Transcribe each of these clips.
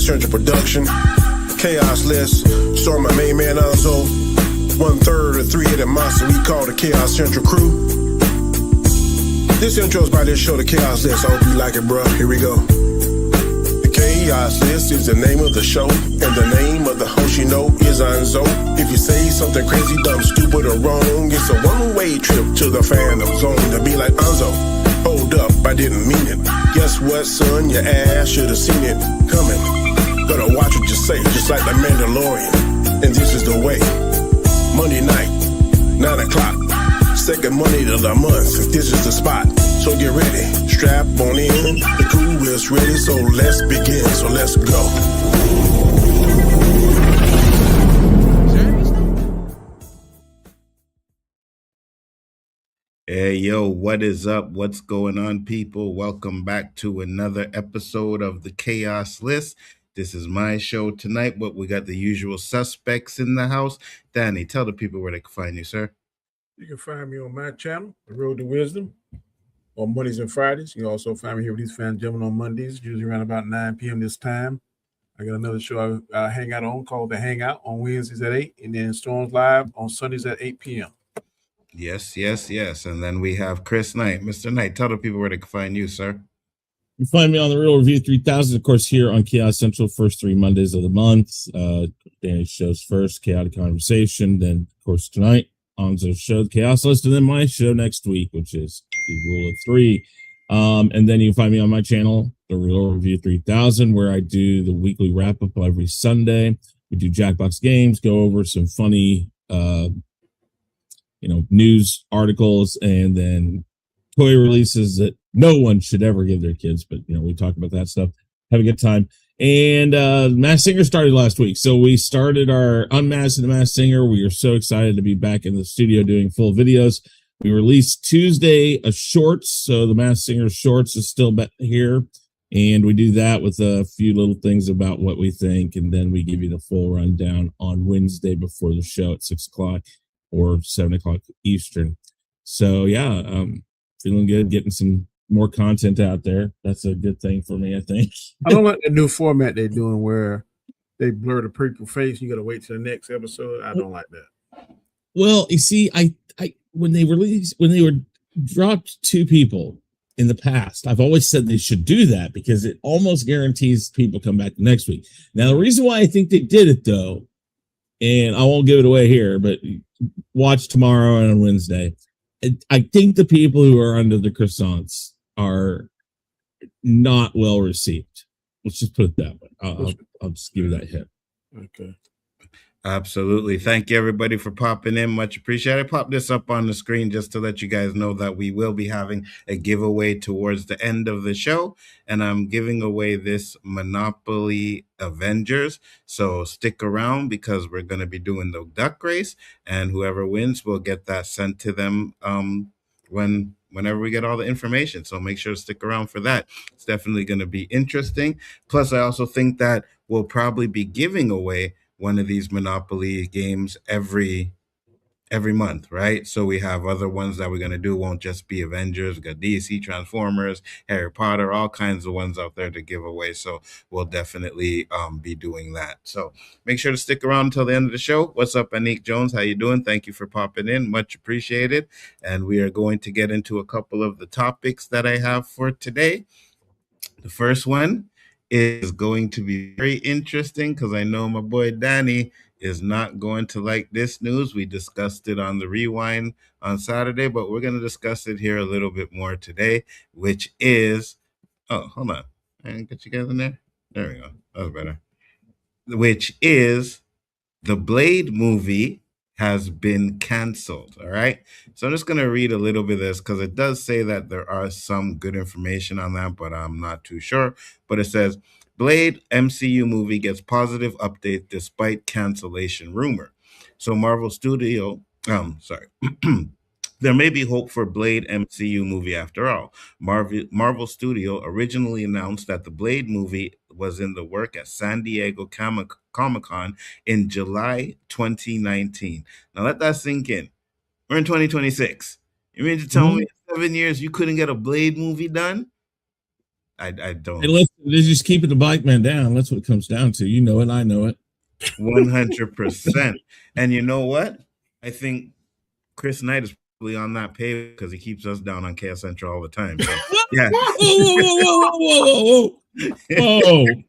Chaos Central production. Chaos list. Start my main man Nzo. 1/3 of the three-headed monster we call the Chaos Central crew. This intro is by this show, the Chaos List. I hope you like it, bro. Here we go. The Chaos List is the name of the show, and the name of the host you know is Nzo. If you say something crazy, dumb, stupid, or wrong, it's a one-way trip to the fandom zone to be like Nzo. Hold up, I didn't mean it. Guess what, son? Your ass should have seen it coming. Better watch what you say, just like the Mandalorian. And this is the way. Monday night, 9 o'clock. Second Monday of the month, this is the spot. So get ready, strap on in. The crew is ready, so let's begin. So let's go. Hey, yo, what is up? What's going on, people? Welcome back to another episode of the Chaos List. This is my show tonight, but we got the usual suspects in the house. Danny, tell the people where they can find you, sir. You can find me on my channel, The Road to Wisdom, on Mondays and Fridays. You can also find me here with these fans gentlemen on Mondays, usually around about 9 p.m. this time. I got another show I hang out on called The Hangout on Wednesdays at 8, and then Storms Live on Sundays at 8 p.m. Yes. And then we have Chris Knight. Mr. Knight, tell the people where they can find you, sir. You find me on The Real Review 3000, of course, here on Chaos Central, first 3 Mondays of the month. Danny shows first, Chaotic Conversation, then, of course, tonight. Nzo's show, Chaos List, and then my show next week, which is the Rule of 3. And then you can find me on my channel, The Real Review 3000, where I do the weekly wrap-up every Sunday. We do Jackbox games, go over some funny, news articles, and then toy releases that no one should ever give their kids. But, we talk about that stuff. Have a good time. And Masked Singer started last week. So we started our Unmasked the Masked Singer. We are so excited to be back in the studio doing full videos. We released Tuesday a shorts. So the Masked Singer shorts is still here. And we do that with a few little things about what we think. And then we give you the full rundown on Wednesday before the show at 6 o'clock or 7 o'clock Eastern. So, feeling good, getting some more content out there. That's a good thing for me, I think. I don't like the new format they're doing where they blur the people face. You got to wait till the next episode. I don't like that. Well, you see, I when they were dropped 2 people in the past, I've always said they should do that because it almost guarantees people come back next week. Now, the reason why I think they did it, though, and I won't give it away here, but watch tomorrow and on Wednesday. I think the people who are under the croissants are not well received. Let's just put it that way. I'll just give you that hint. Okay. Absolutely. Thank you, everybody, for popping in. Much appreciated. I popped this up on the screen just to let you guys know that we will be having a giveaway towards the end of the show. And I'm giving away this Monopoly Avengers. So stick around because we're going to be doing the duck race. And whoever wins will get that sent to them whenever we get all the information. So make sure to stick around for that. It's definitely going to be interesting. Plus, I also think that we'll probably be giving away one of these Monopoly games every month, right? So we have other ones that we're going to do. Won't just be Avengers. We got DC, Transformers, Harry Potter, all kinds of ones out there to give away. So we'll definitely be doing that. So make sure to stick around until the end of the show. What's up, Anik Jones? How you doing? Thank you for popping in. Much appreciated. And we are going to get into a couple of the topics that I have for today. The first one is going to be very interesting because I know my boy Danny is not going to like this news. We discussed it on the Rewind on Saturday, but we're going to discuss it here a little bit more today, which is, hold on. I didn't get you guys in there. There we go. That was better. Which is the Blade movie has been canceled. All right. So I'm just going to read a little bit of this because it does say that there are some good information on that, but I'm not too sure. But it says Blade MCU movie gets positive update despite cancellation rumor. So Marvel Studio, there may be hope for Blade MCU movie after all. Marvel Studio originally announced that the Blade movie was in the work at San Diego Comic-Con in July 2019. Now let that sink in. We're in 2026. You mean to tell me in 7 years you couldn't get a Blade movie done? I don't. Hey, listen, they're just keeping the black man down. That's what it comes down to. You know it, I know it. 100%. And you know what? I think Chris Knight is probably on that page because he keeps us down on Chaos Central all the time. So, yeah.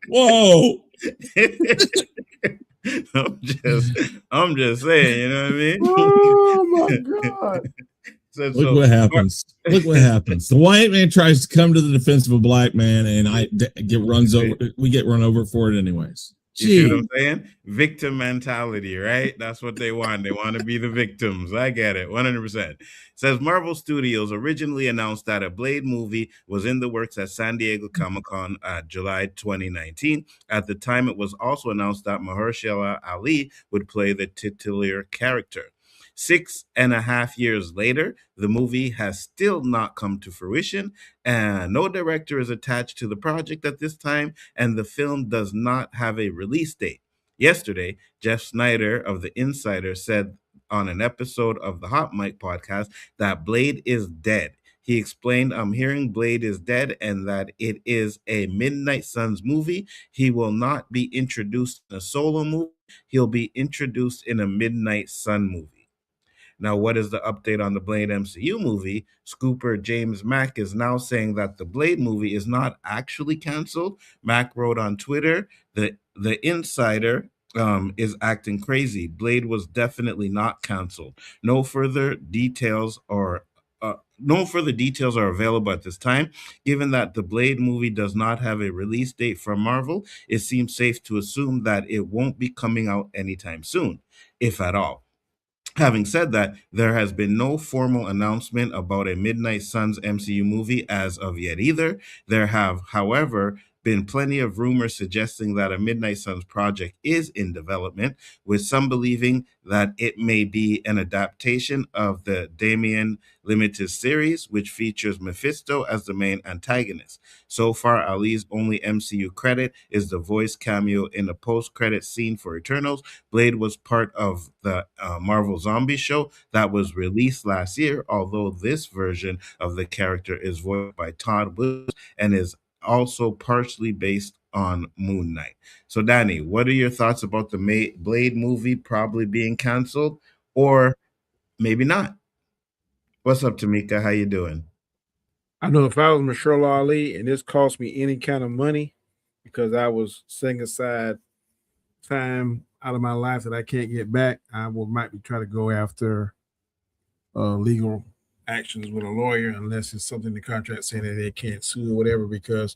Whoa. I'm just saying, you know what I mean? Oh my God. Look what happens. Look what happens. The white man tries to come to the defense of a black man, and we get run over for it anyways. You see what I'm saying? Victim mentality, right? That's what they want. They want to be the victims. I get it. 100%. Says Marvel Studios originally announced that a Blade movie was in the works at San Diego Comic-Con July 2019. At the time, it was also announced that Mahershala Ali would play the titular character. 6.5 years later, the movie has still not come to fruition, and no director is attached to the project at this time, and the film does not have a release date. Yesterday, Jeff Snyder of The Insider said on an episode of the Hot Mic podcast that Blade is dead. He explained, I'm hearing Blade is dead and that it is a Midnight Suns movie. He will not be introduced in a solo movie. He'll be introduced in a Midnight Sun movie. Now, what is the update on the Blade MCU movie? Scooper James Mack is now saying that the Blade movie is not actually canceled. Mack wrote on Twitter, the Insider is acting crazy. Blade was definitely not canceled. No further details are available at this time. Given that the Blade movie does not have a release date from Marvel, it seems safe to assume that it won't be coming out anytime soon, if at all. Having said that, there has been no formal announcement about a Midnight Suns MCU movie as of yet either. There have, however, been plenty of rumors suggesting that a Midnight Suns project is in development, with some believing that it may be an adaptation of the Damien limited series, which features Mephisto as the main antagonist. So far, Ali's only MCU credit is the voice cameo in a post-credit scene for Eternals. Blade was part of the Marvel Zombie show that was released last year, although this version of the character is voiced by Todd Williams and is also partially based on Moon Knight. So, Danny, what are your thoughts about the Blade movie probably being canceled, or maybe not? What's up, Tamika? How you doing? I know if I was Micheal Ali and this cost me any kind of money because I was setting aside time out of my life that I can't get back, I might be trying to go after legal actions with a lawyer unless it's something in the contract saying that they can't sue or whatever, because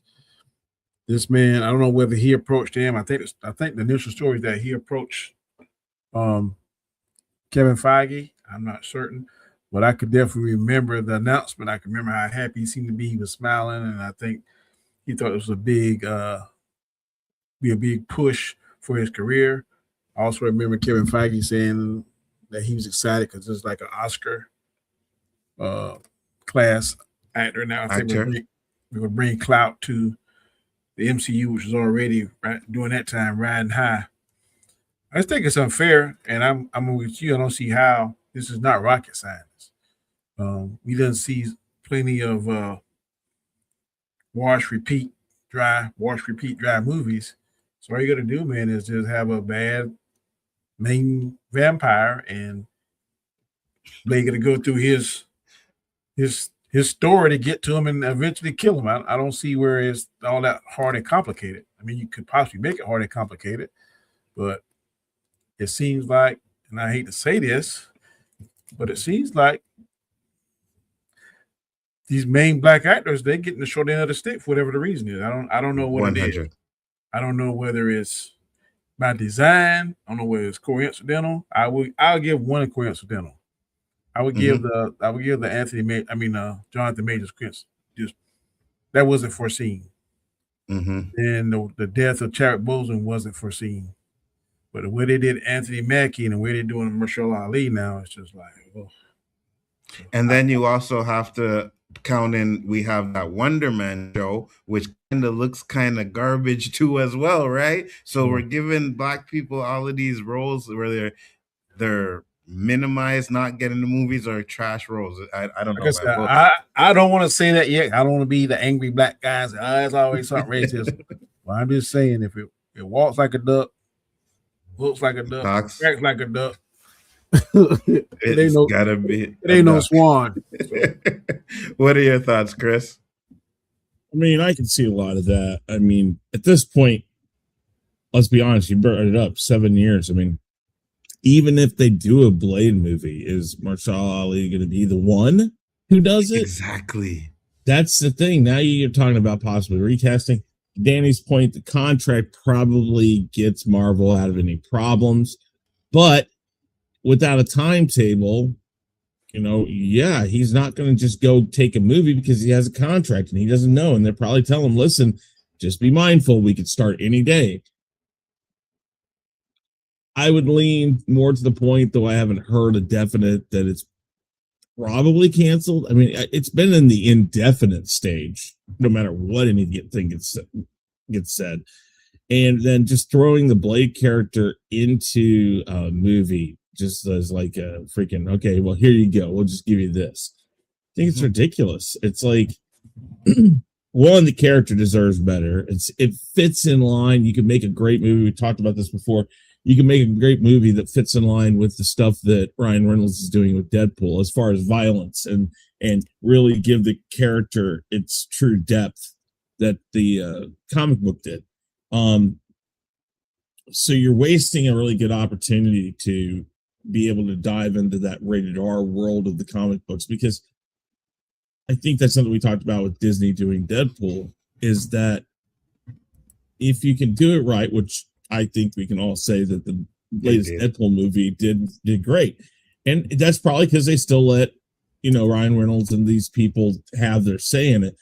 this man, I don't know whether he approached him. I think the initial story is that he approached Kevin Feige. I'm not certain, but I could definitely remember the announcement. I can remember how happy he seemed to be. He was smiling, and I think he thought it was be a big push for his career. I also remember Kevin Feige saying that he was excited because it's like an Oscar class actor now. I think we would bring clout to the MCU, which was already during that time riding high. I just think it's unfair, and I'm with you. I don't see how this is not rocket science. We didn't see plenty of wash, repeat, dry movies. So all you got to do, man, is just have a bad main vampire, and they got to go through his story to get to him and eventually kill him. I don't see where it's all that hard and complicated. I mean, you could possibly make it hard and complicated, but it seems like, and I hate to say this, but it seems like these main black actors, they're getting the short end of the stick for whatever the reason is. I don't know what 100. It is. I don't know whether it's by design. I don't know whether it's coincidental. I'll give one coincidental. I would give the Jonathan Majors just that wasn't foreseen. And the death of Chadwick Boseman wasn't foreseen. But the way they did Anthony Mackie and the way they're doing Micheal Ali now, it's just like, oh. And then you also have to count in, we have that Wonder Man show, which kind of looks kind of garbage too as well, right? So we're giving black people all of these roles where they're minimize not getting the movies or trash roles? I don't Like I know, said, man. Well, I don't want to say that yet. I don't want to be the angry black guys. It's always something racist. Well, I'm just saying, if it walks like a duck, looks like a duck, Talks. acts like a duck, it ain't It's no gotta be it a ain't no duck. swan. So, What are your thoughts, Chris? I mean, I can see a lot of that. I mean, at this point, let's be honest, you brought it up 7 years. I mean, even if they do a Blade movie, is Marshall Ali going to be the one who does it? Exactly. That's the thing. Now you're talking about possibly recasting. Danny's point, the contract probably gets Marvel out of any problems, but without a timetable, yeah, he's not going to just go take a movie because he has a contract and he doesn't know. And they're probably telling him, listen, just be mindful. We could start any day. I would lean more to the point, though I haven't heard a definite, that it's probably canceled. I mean, it's been in the indefinite stage, no matter what anything gets said. And then just throwing the Blade character into a movie just as like a freaking, okay, well, here you go. We'll just give you this. I think it's ridiculous. It's like, one, the character deserves better. It fits in line. You can make a great movie. We talked about this before. You can make a great movie that fits in line with the stuff that Ryan Reynolds is doing with Deadpool as far as violence and really give the character its true depth that the comic book did. So you're wasting a really good opportunity to be able to dive into that rated R world of the comic books, because I think that's something we talked about with Disney doing Deadpool, is that if you can do it right, which I think we can all say that the latest Deadpool movie did great. And that's probably because they still let, Ryan Reynolds and these people have their say in it.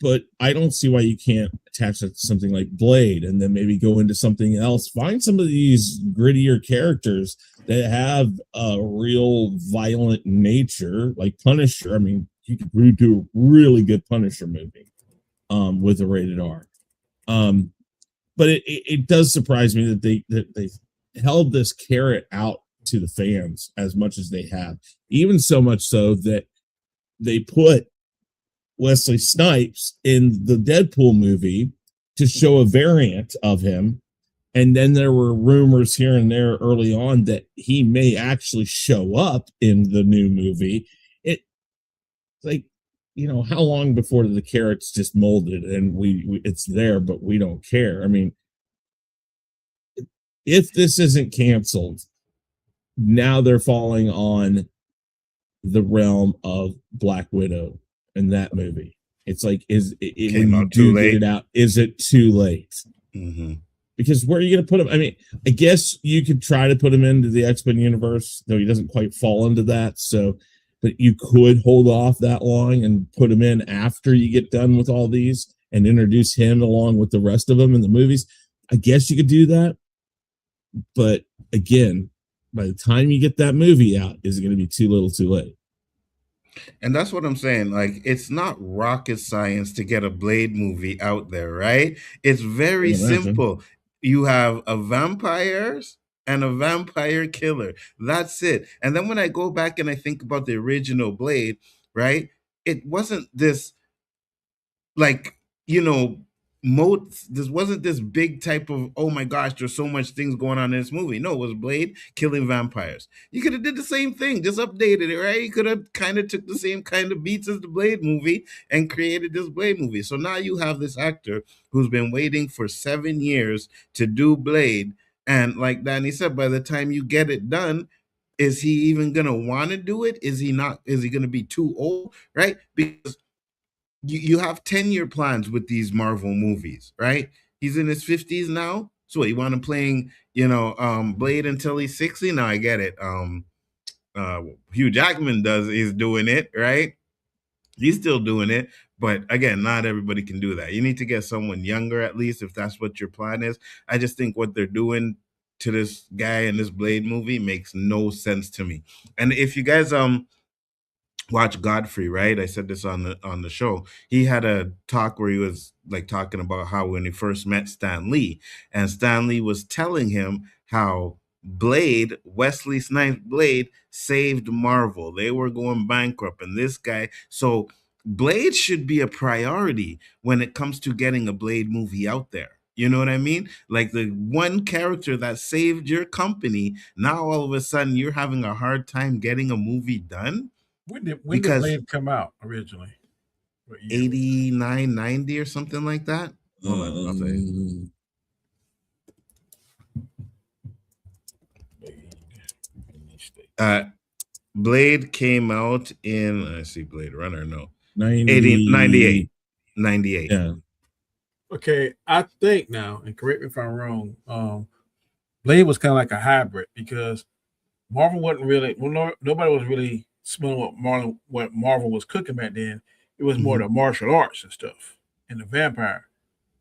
But I don't see why you can't attach that to something like Blade and then maybe go into something else. Find some of these grittier characters that have a real violent nature, like Punisher. I mean, you could do a really good Punisher movie with a rated R. But it does surprise me that they held this carrot out to the fans as much as they have, even so much so that they put Wesley Snipes in the Deadpool movie to show a variant of him. And then there were rumors here and there early on that he may actually show up in the new movie. It's like, how long before the carrot's just molded and we it's there, but we don't care? I mean, if this isn't canceled, now they're falling on the realm of Black Widow in that movie. It's like, when you do get it out, is it too late? Mm-hmm. Because where are you going to put him? I mean, I guess you could try to put him into the X-Men universe, though he doesn't quite fall into that. So, but you could hold off that long and put him in after you get done with all these and introduce him along with the rest of them in the movies. I guess you could do that. But again, by the time you get that movie out, is it going to be too little too late? And that's what I'm saying. Like, it's not rocket science to get a Blade movie out there, right? It's very simple. You have a vampires and a vampire killer. That's it. And then when I go back and I think about the original Blade, right? It wasn't this, like, this wasn't this big type of, oh my gosh, there's so much things going on in this movie. No, it was Blade killing vampires. You could have did the same thing, just updated it, right? You could have kind of took the same kind of beats as the Blade movie and created this Blade movie. So now you have this actor who's been waiting for 7 years to do Blade. And like Danny said, by the time you get it done, is he even going to want to do it? Is he not? Is he going to be too old, right? Because you have 10-year plans with these Marvel movies, right? He's in his 50s now. So what, you want him playing, Blade until he's 60? No, I get it. Hugh Jackman is doing it, right? He's still doing it. But again, not everybody can do that. You need to get someone younger, at least, if that's what your plan is. I just think what they're doing to this guy in this Blade movie makes no sense to me. And if you guys watch Godfrey, right? I said this on the show. He had a talk where he was like talking about how when he first met Stan Lee, and Stan Lee was telling him how Blade, Wesley Snipes Blade, saved Marvel. They were going bankrupt, and this guy. So Blade should be a priority when it comes to getting a Blade movie out there. You know what I mean? Like the one character that saved your company, now all of a sudden you're having a hard time getting a movie done When did because Blade come out originally? What year? 89, 90 or something like that. Hold on, I'll tell you. Blade came out in, I see Blade Runner, no. 98. Yeah. Okay, I think now, and correct me if I'm wrong, Blade was kind of like a hybrid because Marvel wasn't really, nobody was really smelling what Marvel was cooking back then. It was more the martial arts and stuff and the vampire.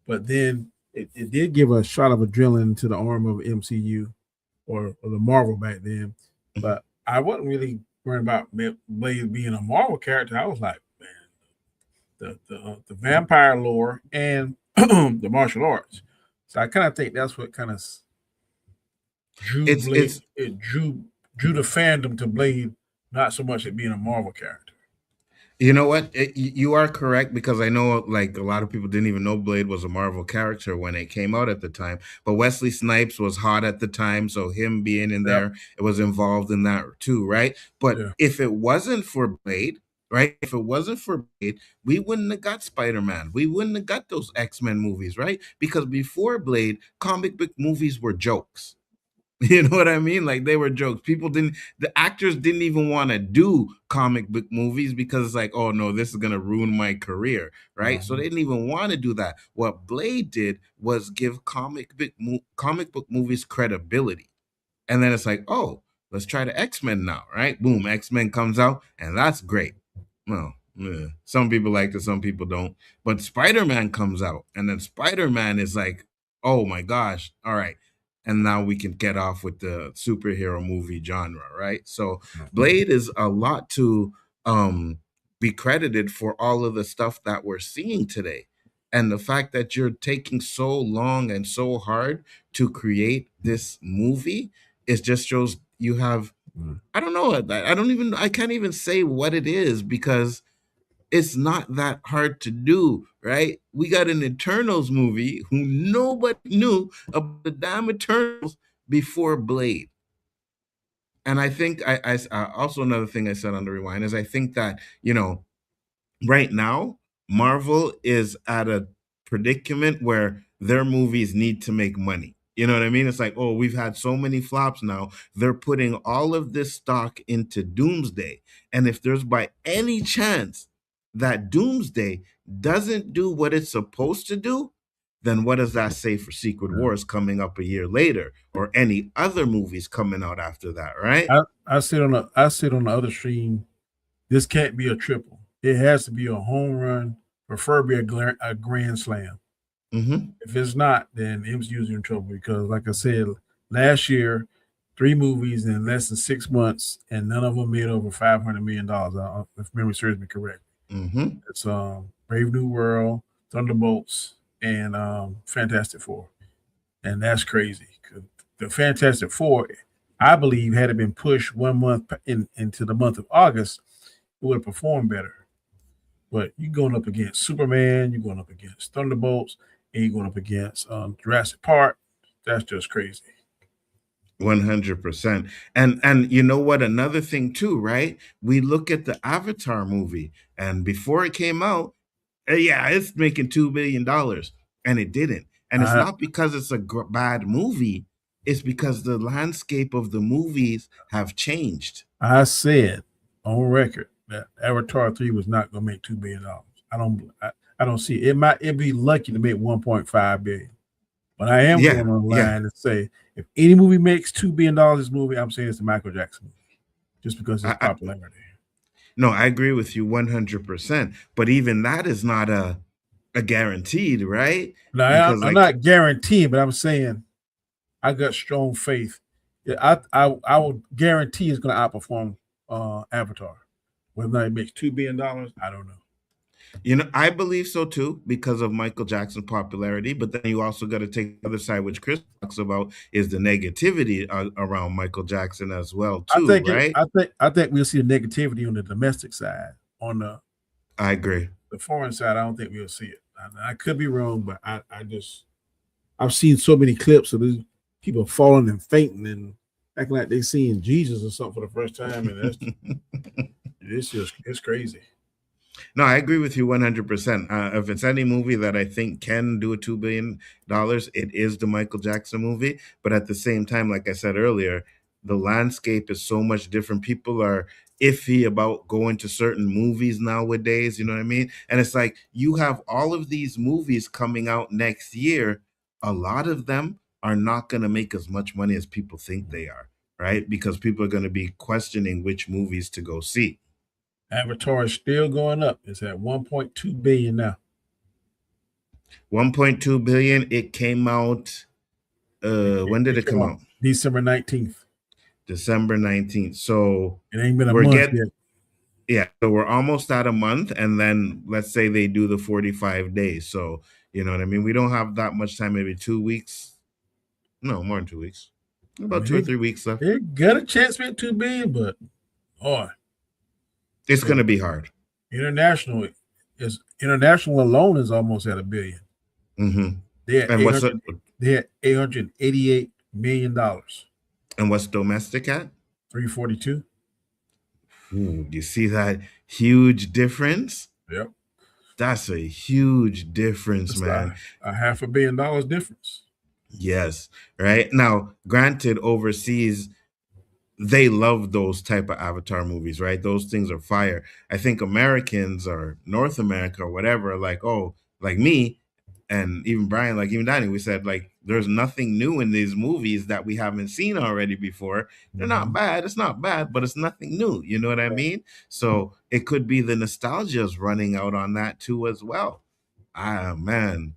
But then it did give a shot of adrenaline to the arm of MCU or the Marvel back then. But I wasn't really worried about Blade being a Marvel character. I was like, man, the vampire lore and the martial arts. So I kind of think that's what kind of drew Blade. It drew the fandom to Blade, not so much it being a Marvel character. You know what? You are correct because I know like a lot of people didn't even know Blade was a Marvel character when it came out at the time. But Wesley Snipes was hot at the time, so him being in there, it was involved in that too, right? But if it wasn't for Blade, right? If it wasn't for Blade, we wouldn't have got Spider-Man. We wouldn't have got those X-Men movies, right? Because before Blade, comic book movies were jokes. You know what I mean? Like they were jokes. The actors didn't even want to do comic book movies because it's like, oh no, this is going to ruin my career, right? So they didn't even want to do that. What Blade did was give comic book movies credibility. And then it's like, oh, let's try the X-Men now, right? Boom, X-Men comes out and that's great. Well, some people like it, some people don't. But Spider-Man comes out and then Spider-Man is like, oh my gosh, all right. And now we can get off with the superhero movie genre, right? So Blade is a lot to be credited for all of the stuff that we're seeing today. And the fact that you're taking so long and so hard to create this movie, it just shows you have, I don't know, I can't even say what it is because it's not that hard to do, right? We got an Eternals movie who nobody knew about the damn Eternals before Blade. And I think I also another thing I said on the rewind is I think that, right now, Marvel is at a predicament where their movies need to make money. You know what I mean? It's like, oh, we've had so many flops now. They're putting all of this stock into Doomsday. And if there's by any chance that Doomsday doesn't do what it's supposed to do, then what does that say for Secret Wars coming up a year later or any other movies coming out after that, right? I sit on the other stream. This can't be a triple. It has to be a home run, preferably a grand slam. If it's not, then MCU's in trouble because, like I said, last year, 3 movies in less than 6 months, and none of them made over $500 million. If memory serves me correct. It's Brave New World, Thunderbolts, and Fantastic Four, and that's crazy. The Fantastic Four, I believe, had it been pushed 1 month into the month of August, it would have performed better. But you're going up against Superman, you're going up against Thunderbolts, and you're going up against Jurassic Park. That's just crazy. 100%. And you know what? Another thing too, right? We look at the Avatar movie, and before it came out, it's making $2 billion, and it didn't. And it's not because it's a bad movie. It's because the landscape of the movies have changed. I said on record that Avatar 3 was not going to make $2 billion. I don't see it. It'd be lucky to make 1.5 billion. But I am going on the line and say if any movie makes $2 billion this movie, I'm saying it's the Michael Jackson movie, just because of its popularity. No, I agree with you 100%. But even that is not a guaranteed, right? No, I'm not guaranteeing, but I'm saying I got strong faith. Yeah, I would guarantee it's going to outperform Avatar. Whether or not it makes $2 billion, I don't know. You know, I believe so too because of Michael Jackson's popularity. But then you also got to take the other side, which Chris talks about, is the negativity around Michael Jackson as well too, right? I think we'll see the negativity on the domestic side. On I agree. the foreign side, I don't think we'll see it. I could be wrong, but I've seen so many clips of these people falling and fainting and acting like they seeing Jesus or something for the first time, and it's crazy. No, I agree with you 100%. If it's any movie that I think can do a $2 billion, it is the Michael Jackson movie. But at the same time, like I said earlier, the landscape is so much different. People are iffy about going to certain movies nowadays. You know what I mean? And it's like you have all of these movies coming out next year. A lot of them are not going to make as much money as people think they are, right? Because people are going to be questioning which movies to go see. Avatar is still going up. It's at 1.2 billion now. 1.2 billion. It came out. When did it come out? December 19th. December 19th. So it ain't been a month yet. Yeah, so we're almost at a month, and then let's say they do the 45 days. So you know what I mean. We don't have that much time. Maybe 2 weeks. No, more than 2 weeks. About 2 or 3 weeks left. It got a chance to be 2 billion, but it's going to be hard. International alone is almost at $1 billion. Mm-hmm. They had $888 million. And what's domestic at? 342. Ooh, you see that huge difference? Yep. That's a huge difference, It's man. A $500 million difference. Yes. Right. Now, granted, overseas, they love those type of Avatar movies, right? Those things are fire. I think Americans or North America or whatever, like, oh, like me and even Brian, like even Danny, we said, like, there's nothing new in these movies that we haven't seen already before. They're not bad. It's not bad, but it's nothing new. You know what I mean? So it could be the nostalgia is running out on that too as well. Ah, man.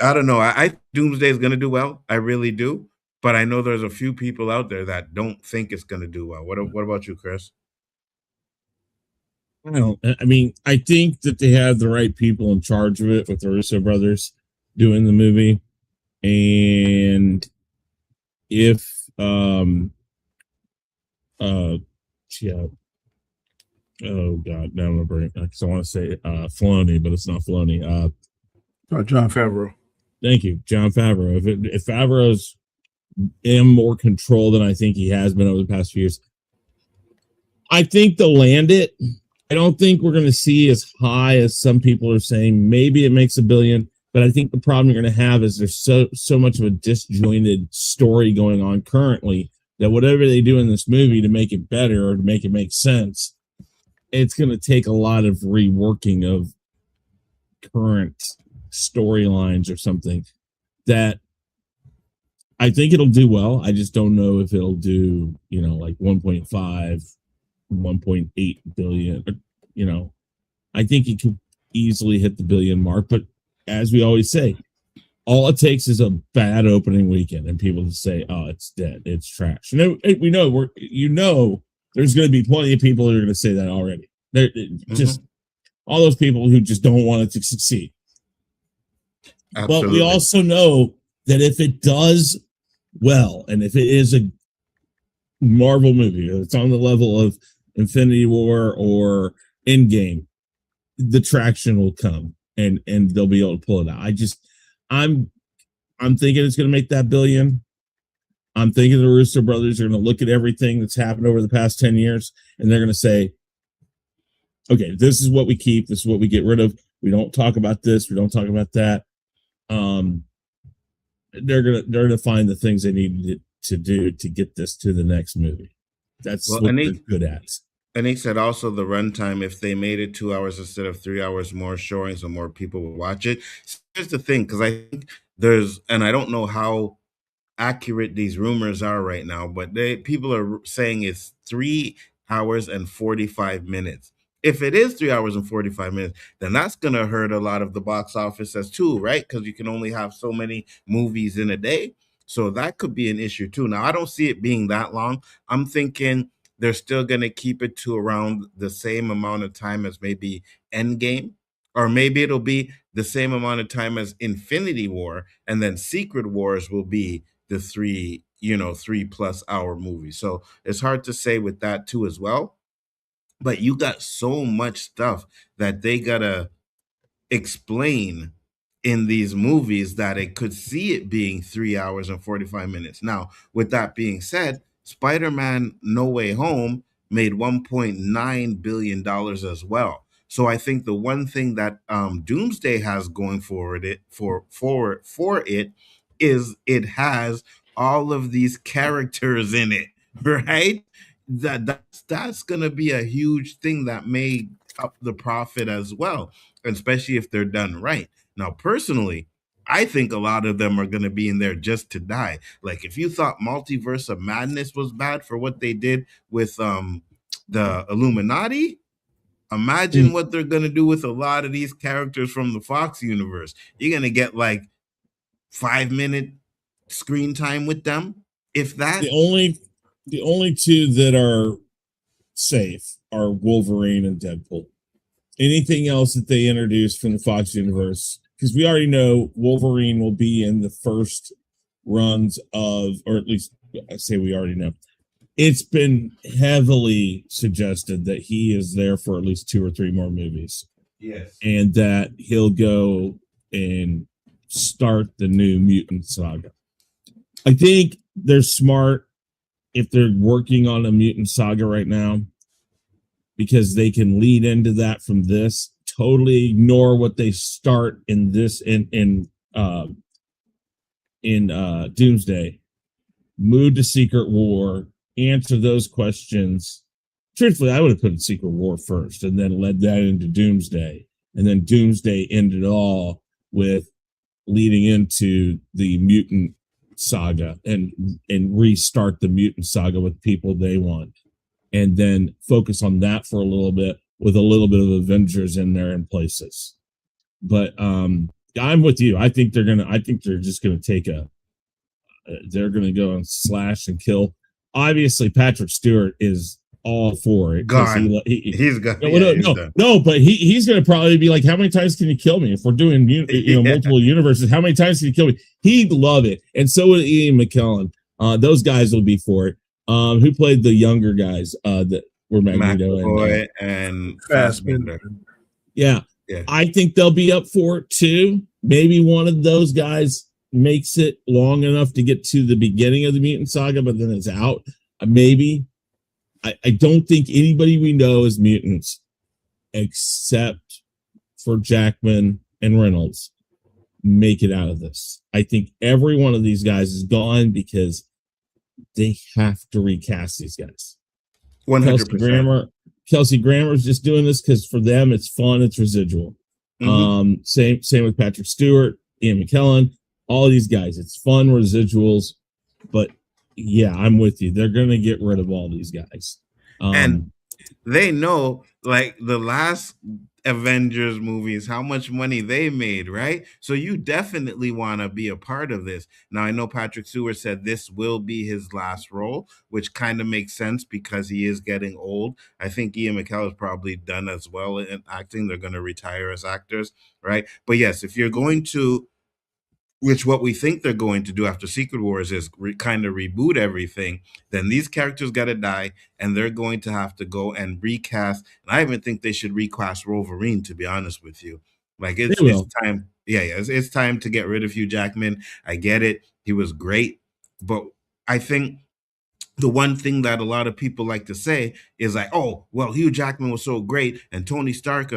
I don't know. I Doomsday is going to do well. I really do. But I know there's a few people out there that don't think it's going to do well. What about you, Chris? I mean, I think that they have the right people in charge of it with the Russo brothers doing the movie. And if, yeah. Oh God, now I'm gonna bring because I want to say Filoni, but it's not Filoni. John Favreau. Thank you, John Favreau. If Favreau's in more control than I think he has been over the past few years, I think they'll land it. I don't think we're going to see as high as some people are saying. Maybe it makes $1 billion, but I think the problem you're going to have is there's so much of a disjointed story going on currently that whatever they do in this movie to make it better or to make it make sense, it's going to take a lot of reworking of current storylines or something that I think it'll do well. I just don't know if it'll do, like 1.5, 1.8 billion. I think it could easily hit the $1 billion mark. But as we always say, all it takes is a bad opening weekend and people just say, "Oh, it's dead. It's trash." We know there's going to be plenty of people who are going to say that already. They're just all those people who just don't want it to succeed. Absolutely. But we also know that if it does well, and if it is a Marvel movie, it's on the level of Infinity War or Endgame, the traction will come and they'll be able to pull it out. I'm thinking it's going to make that $1 billion. I'm thinking the Russo brothers are going to look at everything that's happened over the past 10 years and they're going to say, okay, this is what we keep. This is what we get rid of. We don't talk about this. We don't talk about that. They're gonna find the things they need to do to get this to the next movie. That's what they're good at. And he said also the runtime, if they made it 2 hours instead of 3 hours more showing, so more people would watch it. So here's the thing, because I think and I don't know how accurate these rumors are right now, but people are saying it's 3 hours and 45 minutes. If it is 3 hours and 45 minutes, then that's going to hurt a lot of the box office as too, right? Because you can only have so many movies in a day. So that could be an issue too. Now, I don't see it being that long. I'm thinking they're still going to keep it to around the same amount of time as maybe Endgame, or maybe it'll be the same amount of time as Infinity War, and then Secret Wars will be the 3+ hour movie. So it's hard to say with that too as well. But you got so much stuff that they gotta explain in these movies that it could see it being 3 hours and 45 minutes. Now, with that being said, Spider-Man No Way Home made $1.9 billion as well. So I think the one thing that Doomsday has going forward it for it is it has all of these characters in it, right? That's gonna be a huge thing that may up the profit as well, especially if they're done right. Now, personally, I think a lot of them are going to be in there just to die. Like, if you thought Multiverse of Madness was bad for what they did with the Illuminati, imagine what they're going to do with a lot of these characters from the Fox universe. You're going to get like 5-minute screen time with them, if that. The only two that are safe are Wolverine and Deadpool. Anything else that they introduce from the Fox universe, because we already know Wolverine will be in the first runs of, or at least I say we already know. It's been heavily suggested that he is there for at least 2 or 3 more movies. Yes. And that he'll go and start the new mutant saga. I think they're smart if they're working on a mutant saga right now, because they can lead into that from this, totally ignore what they start in this in Doomsday, move to Secret War, answer those questions. Truthfully, I would have put Secret War first and then led that into Doomsday, and then Doomsday ended all with leading into the mutant saga and restart the mutant saga with people they want, and then focus on that for a little bit with a little bit of Avengers in there in places. But I'm with you. I think they're just gonna take they're gonna go and slash and kill. Obviously, Patrick Stewart is all for it. Gone. He's gone. No, but he's gonna probably be like, how many times can you kill me? If we're doing multiple universes, how many times can you kill me? He'd love it, and so would Ian McKellen. Those guys will be for it. Who played the younger guys that were Magneto and Fassbender? Yeah, I think they'll be up for it too. Maybe one of those guys makes it long enough to get to the beginning of the mutant saga, but then it's out. Maybe. I don't think anybody we know is mutants except for Jackman and Reynolds make it out of this. I think every one of these guys is gone because they have to recast these guys. 100%. Kelsey Grammer's just doing this because for them it's fun, it's residual. Same with Patrick Stewart, Ian McKellen, all of these guys. It's fun residuals, but yeah, I'm with you. They're gonna get rid of all these guys. And they know, like, the last Avengers movies, how much money they made, right? So you definitely want to be a part of this. Now, I know Patrick Stewart said this will be his last role, which kind of makes sense because he is getting old. I think Ian McKellen is probably done as well in acting. They're going to retire as actors, right? But yes, if you're going to, which what we think they're going to do after Secret Wars is kind of reboot everything, then these characters got to die, and they're going to have to go and recast. And I even think they should recast Wolverine, to be honest with you. Like, it's time. Yeah, it's time to get rid of Hugh Jackman. I get it. He was great. But I think the one thing that a lot of people like to say is like, oh, well, Hugh Jackman was so great and Tony Stark,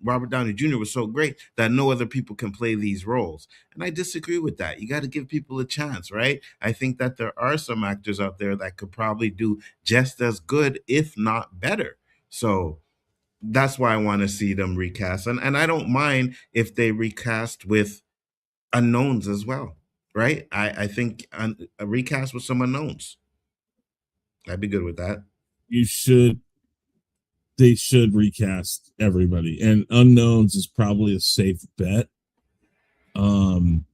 Robert Downey Jr. was so great that no other people can play these roles. And I disagree with that. You got to give people a chance, right? I think that there are some actors out there that could probably do just as good, if not better. So that's why I want to see them recast. And I don't mind if they recast with unknowns as well, right? I think a recast with some unknowns. I'd be good with that. They should recast everybody, and unknowns is probably a safe bet. But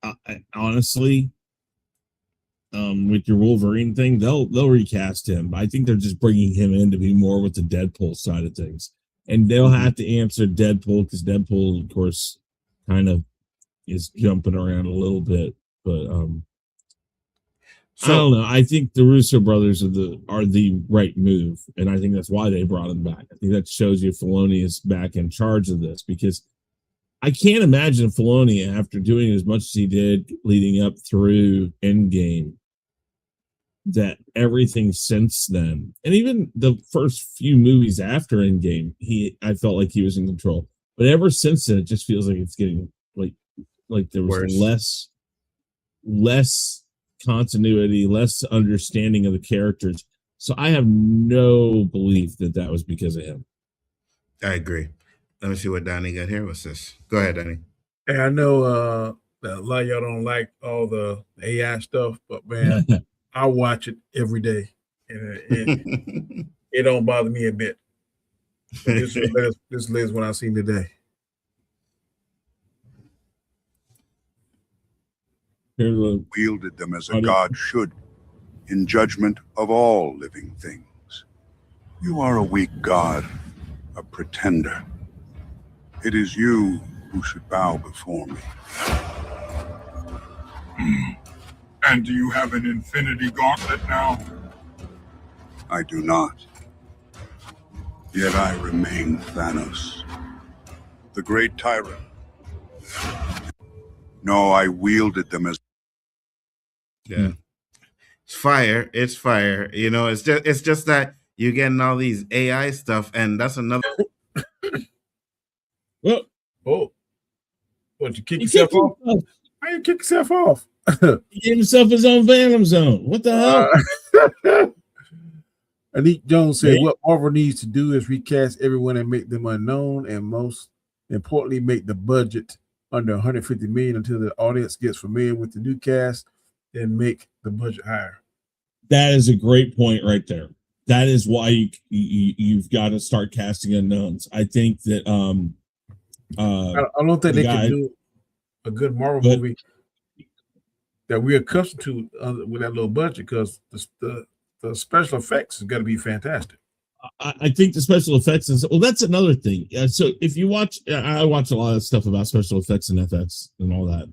I honestly, with your Wolverine thing, they'll recast him. I think they're just bringing him in to be more with the Deadpool side of things, and they'll have to answer Deadpool because Deadpool, of course, kind of is jumping around a little bit. But I don't know. I think the Russo brothers are the right move, and I think that's why they brought him back. I think that shows you Filoni is back in charge of this, because I can't imagine Filoni, after doing as much as he did leading up through Endgame, that everything since then, and even the first few movies after Endgame, I felt like he was in control. But ever since then, it just feels like it's getting like there was less continuity, less understanding of the characters. So I have no belief that was because of him. I agree. Let me see what Donnie got here. What's this? Go ahead, Donnie. And I know that a lot of y'all don't like all the AI stuff, but man, I watch it every day, and it don't bother me a bit. So this is what I seen today. Wielded them as a god should, in judgment of all living things. You are a weak god, a pretender. It is you who should bow before me. And do you have an infinity gauntlet now? I do not. Yet I remain Thanos, the great tyrant. No, I wielded them as... Yeah. It's fire. It's fire. You know, it's just that you're getting all these AI stuff, and that's another... Oh. What, you kick yourself off? How you kick yourself off? He gave himself his own Venom Zone. What the hell? Elite Jones said, what Marvel needs to do is recast everyone and make them unknown, and most importantly, make the budget under 150 million until the audience gets familiar with the new cast, then make the budget higher. That is a great point right there. That is why you've got to start casting unknowns. I think that I don't think they can do a good Marvel movie that we're accustomed to with that low budget, because the special effects is going to be fantastic. I think the special effects is, well, that's another thing. So if you watch, I watch a lot of stuff about special effects and FX and all that.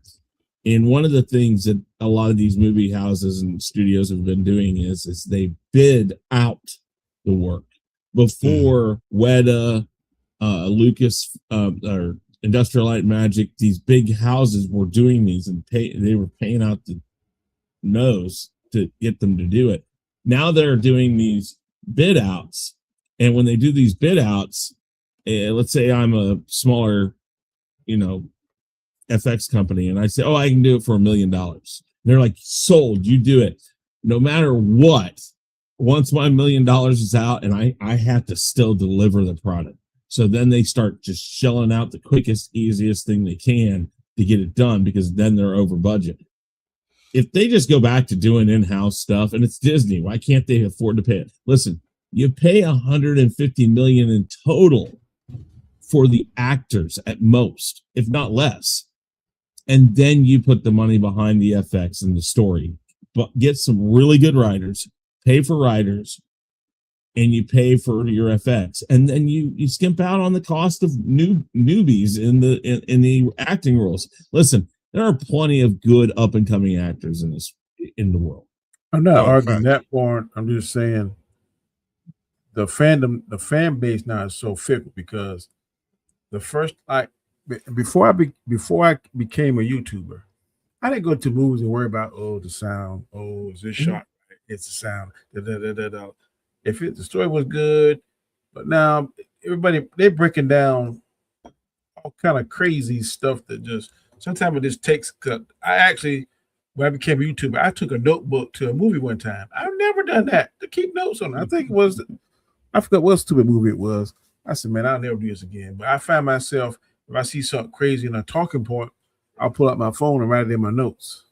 And one of the things that a lot of these movie houses and studios have been doing is they bid out the work before Weta, Lucas, or Industrial Light and Magic. These big houses were doing these, and they were paying out the nose to get them to do it. Now they're doing these bid outs, and when they do these bid outs, let's say I'm a smaller, FX company, and I say, I can do it for $1 million. They're like, sold, you do it. No matter what, once my $1 million is out, and I have to still deliver the product. So then they start just shelling out the quickest, easiest thing they can to get it done, because then they're over budget. If they just go back to doing in-house stuff, and it's Disney, why can't they afford to pay it? Listen, you pay $150 million in total for the actors at most, if not less. And then you put the money behind the FX and the story, but get some really good writers, pay for writers, and you pay for your FX, and then you skimp out on the cost of newbies in the acting roles. Listen, there are plenty of good up and coming actors in the world. I'm not arguing that point. I'm just saying the fan base now is so fickle, because before I became a YouTuber, I didn't go to movies and worry about the sound. Is this shot? It's the sound. If the story was good, but now they're breaking down all kind of crazy stuff that just sometimes it just takes. When I became a YouTuber, I took a notebook to a movie one time. I've never done that, to keep notes on it. I think it was, I forgot what stupid movie it was. I said, man, I'll never do this again. But I find myself, if I see something crazy in a talking point, I'll pull out my phone and write it in my notes.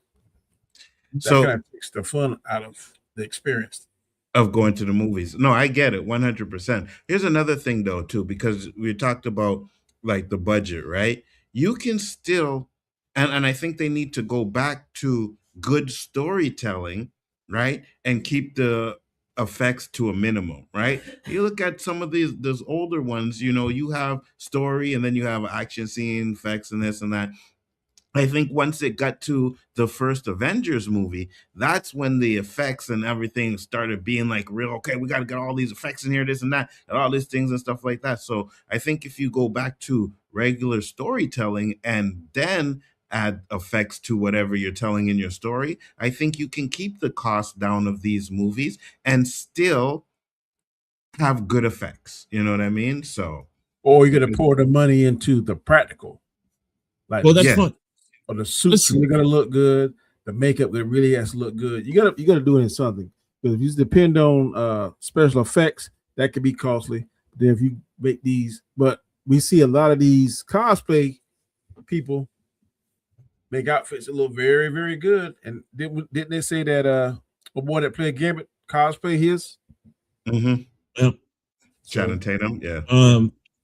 That kind of takes the fun out of the experience of going to the movies. No, I get it 100%. Here's another thing though, too, because we talked about like the budget, right? You can still, and I think they need to go back to good storytelling right? And keep the effects to a minimum, right? You look at some of those older ones, you have story and then you have action scene effects and this and that. I think once it got to the first Avengers movie, that's when the effects and everything started being like real. Okay, we got to get all these effects in here, this and that, and all these things and stuff like that. So I think if you go back to regular storytelling and then add effects to whatever you're telling in your story, I think you can keep the cost down of these movies and still have good effects. You know what I mean? So, Or you're gonna pour the money into the practical, like Well, that's Yeah. fun. or the suits Listen. are gonna look good, the makeup that really has to look good. You gotta do it in something. Because if you depend on special effects, that could be costly. Then if you make these, but we see a lot of these cosplay people make outfits that look very, very good. And didn't they say that a boy that played Gambit cosplay his? Mm-hmm. Yeah. Channing Tatum, yeah.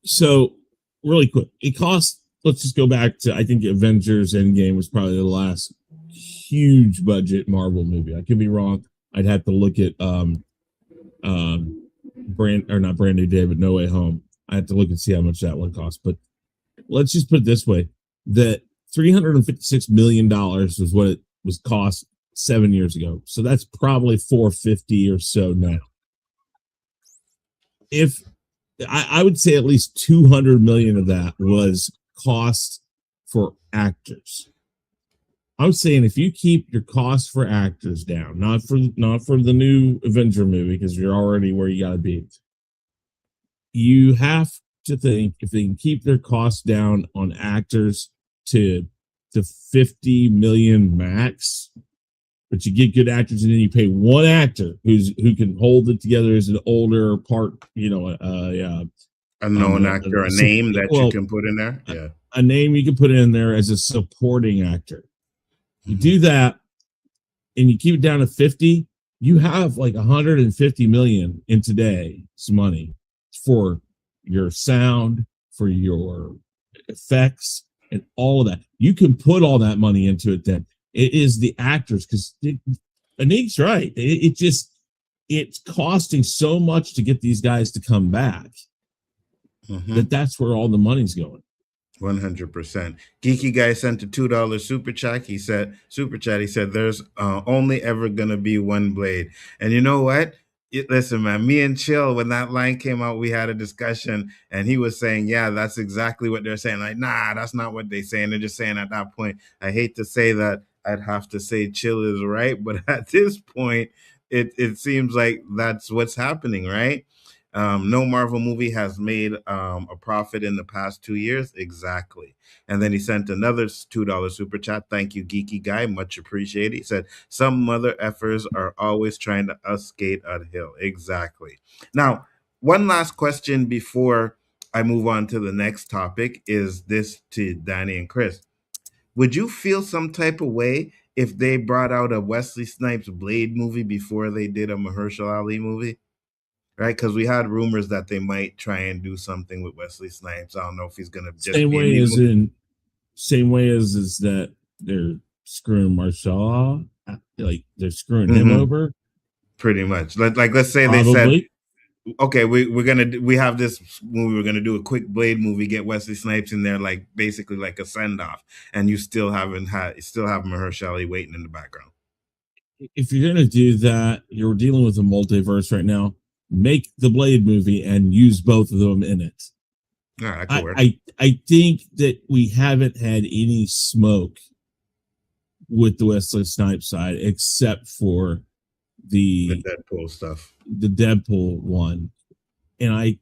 So really quick, it costs. Let's just go back to, I think Avengers Endgame was probably the last huge budget Marvel movie. I could be wrong. I'd have to look at not Brand New Day, but No Way Home. I have to look and see how much that one cost. But let's just put it this way: that $356 million was what it was cost 7 years ago. So that's probably 450 or so now. If I would say at least 200 million of that was cost for actors. I'm saying if you keep your cost for actors down, not for the new Avenger movie, because you're already where you gotta be. You have to think if they can keep their costs down on actors to 50 million max, but you get good actors and then you pay one actor who can hold it together as an older part, A known actor, a name that you can put in there. Yeah. A name you can put in there as a supporting actor. You do that and you keep it down to 50, you have like 150 million in today's money for your sound, for your effects, and all of that. You can put all that money into it then. It is the actors, because Anik's right. It's costing so much to get these guys to come back that's where all the money's going. 100%. Geeky Guy sent a $2 super chat. He said, there's only ever gonna be one blade. And you know what? Listen, man, me and Chill, when that line came out, we had a discussion, and he was saying, yeah, that's exactly what they're saying. Like, nah, that's not what they're saying. They're just saying at that point. I hate to say that. I'd have to say Chill is right, but at this point, it seems like that's what's happening, right? No Marvel movie has made a profit in the past 2 years. Exactly. And then he sent another $2 super chat. Thank you, Geeky Guy. Much appreciated. He said, some mother effers are always trying to us skate uphill. Exactly. Now, one last question before I move on to the next topic is this to Danny and Chris. Would you feel some type of way if they brought out a Wesley Snipes Blade movie before they did a Mahershala Ali movie? Right, because we had rumors that they might try and do something with Wesley Snipes. I don't know if he's gonna just same way as that they're screwing Marshall, like they're screwing him over. Pretty much. Like let's say they said, okay, we have this movie, we're gonna do a quick Blade movie, get Wesley Snipes in there, like basically like a send off, and you still have Mahershala Ali waiting in the background. If you're gonna do that, you're dealing with a multiverse right now. Make the Blade movie and use both of them in it. All right, that could work. I think that we haven't had any smoke with the Wesley Snipes side except for the Deadpool stuff, the Deadpool one, and I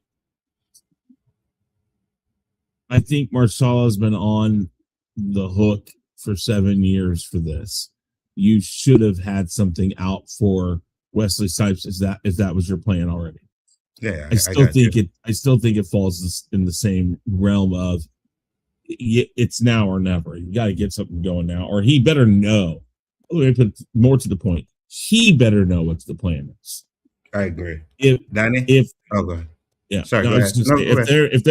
think Marsala has been on the hook for 7 years for this. You should have had something out for Wesley Snipes if that was your plan already. Yeah, I still think it falls in the same realm of it's now or never. You got to get something going now, or he better know. Let me put more to the point. He better know what the plan is. I agree. Go ahead. Yeah, sorry. No, go ahead. If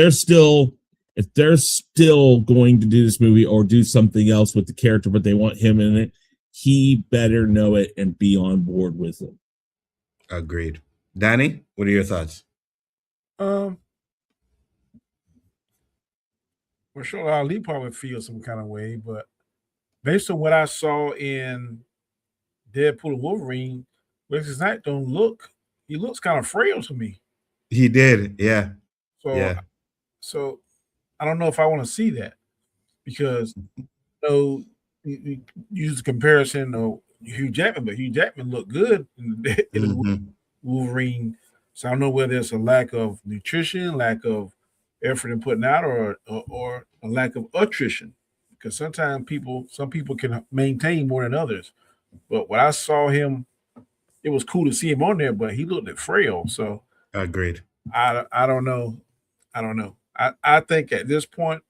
they're still going to do this movie or do something else with the character, but they want him in it, he better know it and be on board with it. Agreed. Danny, what are your thoughts? Micheal Ali probably feels some kind of way, but based on what I saw in Deadpool and Wolverine, Wesley Snipes he looks kind of frail to me. He did, yeah. So I don't know if I want to see that, because you use the comparison of Hugh Jackman, but Hugh Jackman looked good in Wolverine. So I don't know whether it's a lack of nutrition, lack of effort in putting out, or a lack of attrition. Because sometimes some people can maintain more than others. But when I saw him, it was cool to see him on there, but he looked frail. So agreed. I don't know. I think at this point,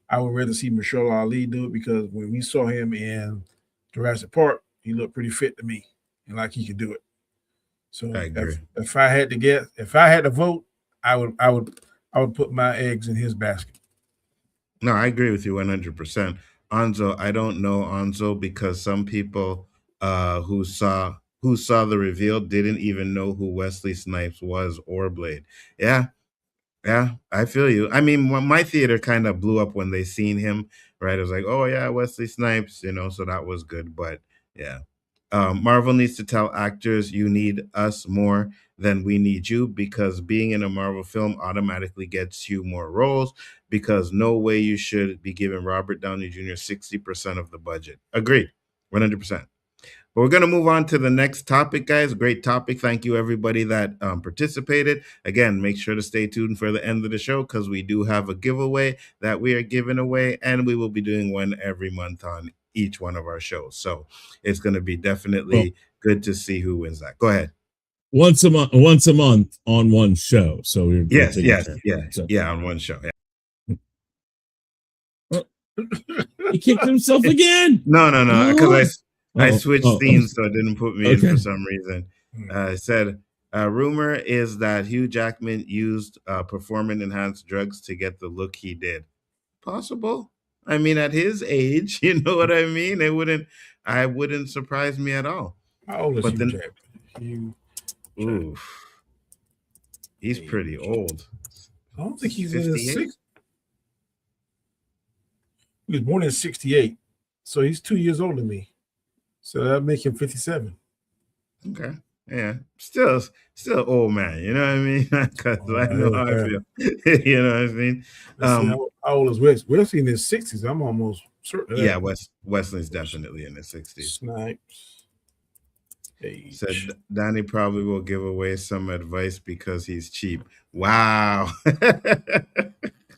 I would rather see Micheal Ali do it, because when we saw him in Jurassic Park, he looked pretty fit to me and like he could do it. So if I had to vote, I would put my eggs in his basket. No, I agree with you 100%. Nzo, I don't know Nzo, because some people who saw the reveal didn't even know who Wesley Snipes was or Blade. Yeah, I feel you. I mean, my theater kind of blew up when they seen him, right? It was like, oh yeah, Wesley Snipes, so that was good. But yeah, Marvel needs to tell actors, you need us more than we need you, because being in a Marvel film automatically gets you more roles, because no way you should be giving Robert Downey Jr. 60% of the budget. Agreed, 100%. But we're going to move on to the next topic, guys. Great topic. Thank you, everybody that participated. Again, make sure to stay tuned for the end of the show, because we do have a giveaway that we are giving away, and we will be doing one every month on each one of our shows. So it's going to be definitely good to see who wins that. Go ahead. Once a month on one show. So we're yes, on one show. Yeah. He kicked himself again. No, because I switched scenes, so it didn't put me in for some reason. I said, rumor is that Hugh Jackman used performance-enhanced drugs to get the look he did. Possible. I mean, at his age, you know what I mean? I wouldn't surprise me at all. How old is Hugh Jackman? Oof. He's pretty old. I don't think he's 58? In his 60s. He was born in 68, so he's 2 years older than me. So that'd make him 57. Okay. Yeah. Still old man, you know what I mean? Because I know how I feel. You know what I mean? How old is Wes? Wesley in his 60s. I'm almost certain of that. Yeah, Wesley's definitely in his 60s. Snipes. Age. Said Danny probably will give away some advice because he's cheap. Wow.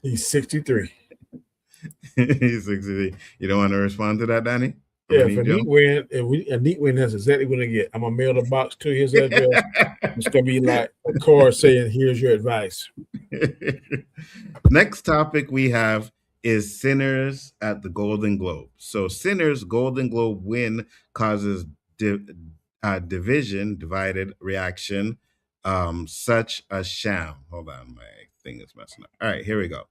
He's 63. He's 63. You don't want to respond to that, Danny? Yeah, if a neat win, that's exactly what I get. I'm gonna mail the box to his address. It's gonna be like a card saying, "Here's your advice." Next topic we have is Sinners at the Golden Globe. So Sinners Golden Globe win causes divided reaction. Such a sham. Hold on, my thing is messing up. All right, here we go.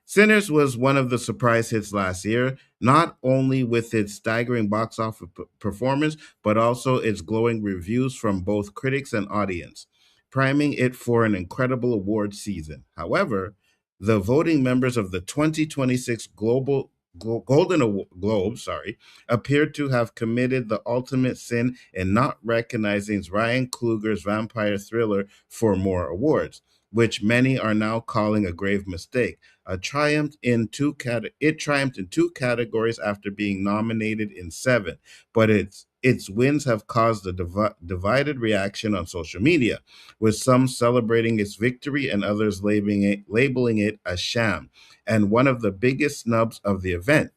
Sinners was one of the surprise hits last year, not only with its staggering box office performance, but also its glowing reviews from both critics and audience, priming it for an incredible award season. However, the voting members of the 2026 Golden Globe, appeared to have committed the ultimate sin in not recognizing Ryan Coogler's vampire thriller for more awards, which many are now calling a grave mistake. It triumphed in two categories after being nominated in 7, but its wins have caused a divided reaction on social media, with some celebrating its victory and others labeling it a sham, and one of the biggest snubs of the event.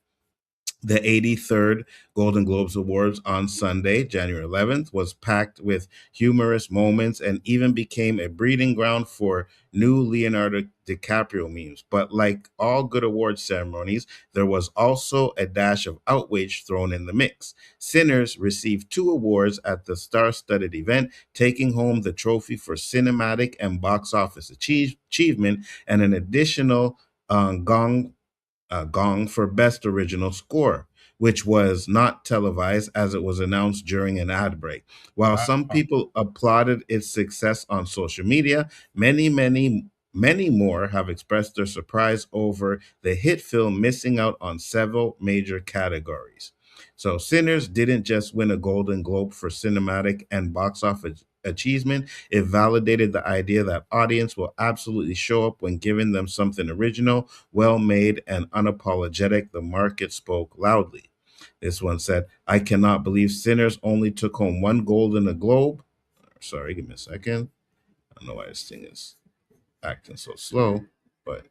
The 83rd Golden Globes Awards on Sunday, January 11th, was packed with humorous moments and even became a breeding ground for new Leonardo DiCaprio memes. But like all good awards ceremonies, there was also a dash of outrage thrown in the mix. Sinners received 2 awards at the star-studded event, taking home the trophy for cinematic and box office achievement and an additional gong for Best Original Score. which was not televised as it was announced during an ad break. While some people applauded its success on social media, many more have expressed their surprise over the hit film missing out on several major categories. So Sinners didn't just win a Golden Globe for cinematic and box office achievement. It validated the idea that audience will absolutely show up when giving them something original, well made, and unapologetic. The market spoke loudly. This one said, I cannot believe Sinners only took home one Golden Globe. Sorry, give me a second. I don't know why this thing is acting so slow, but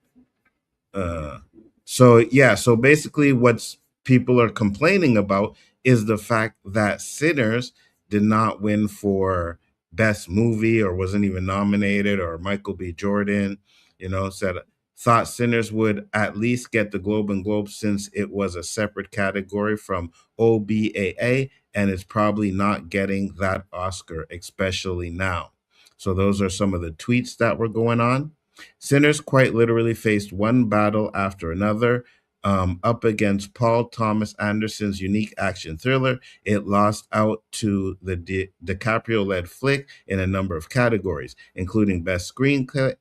so basically what's people are complaining about is the fact that Sinners did not win for best movie or wasn't even nominated, or Michael B. Jordan, said thought Sinners would at least get the Globe since it was a separate category from OBAA, and it's probably not getting that Oscar, especially now. So those are some of the tweets that were going on. Sinners quite literally faced one battle after another up against Paul Thomas Anderson's unique action thriller. It lost out to the DiCaprio-led flick in a number of categories, including Best Screenplay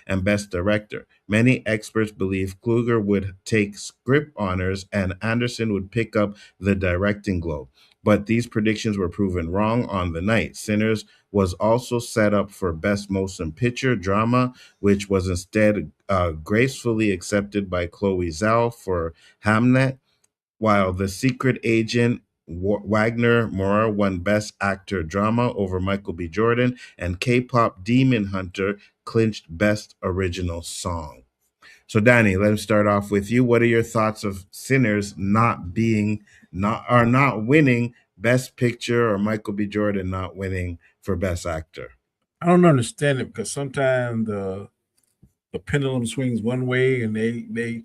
and Best Director. Many experts believe Kluger would take script honors and Anderson would pick up the directing Globe. But these predictions were proven wrong on the night. Sinners was also set up for Best Motion Picture Drama, which was instead gracefully accepted by Chloe Zhao for Hamnet, while The Secret Agent Wagner Moura won Best Actor Drama over Michael B. Jordan, and K-pop Demon Hunter clinched Best Original Song. So, Danny, let's start off with you. What are your thoughts of Sinners not winning Best Picture, or Michael B. Jordan not winning for Best Actor? I don't understand it, because sometimes the pendulum swings one way and they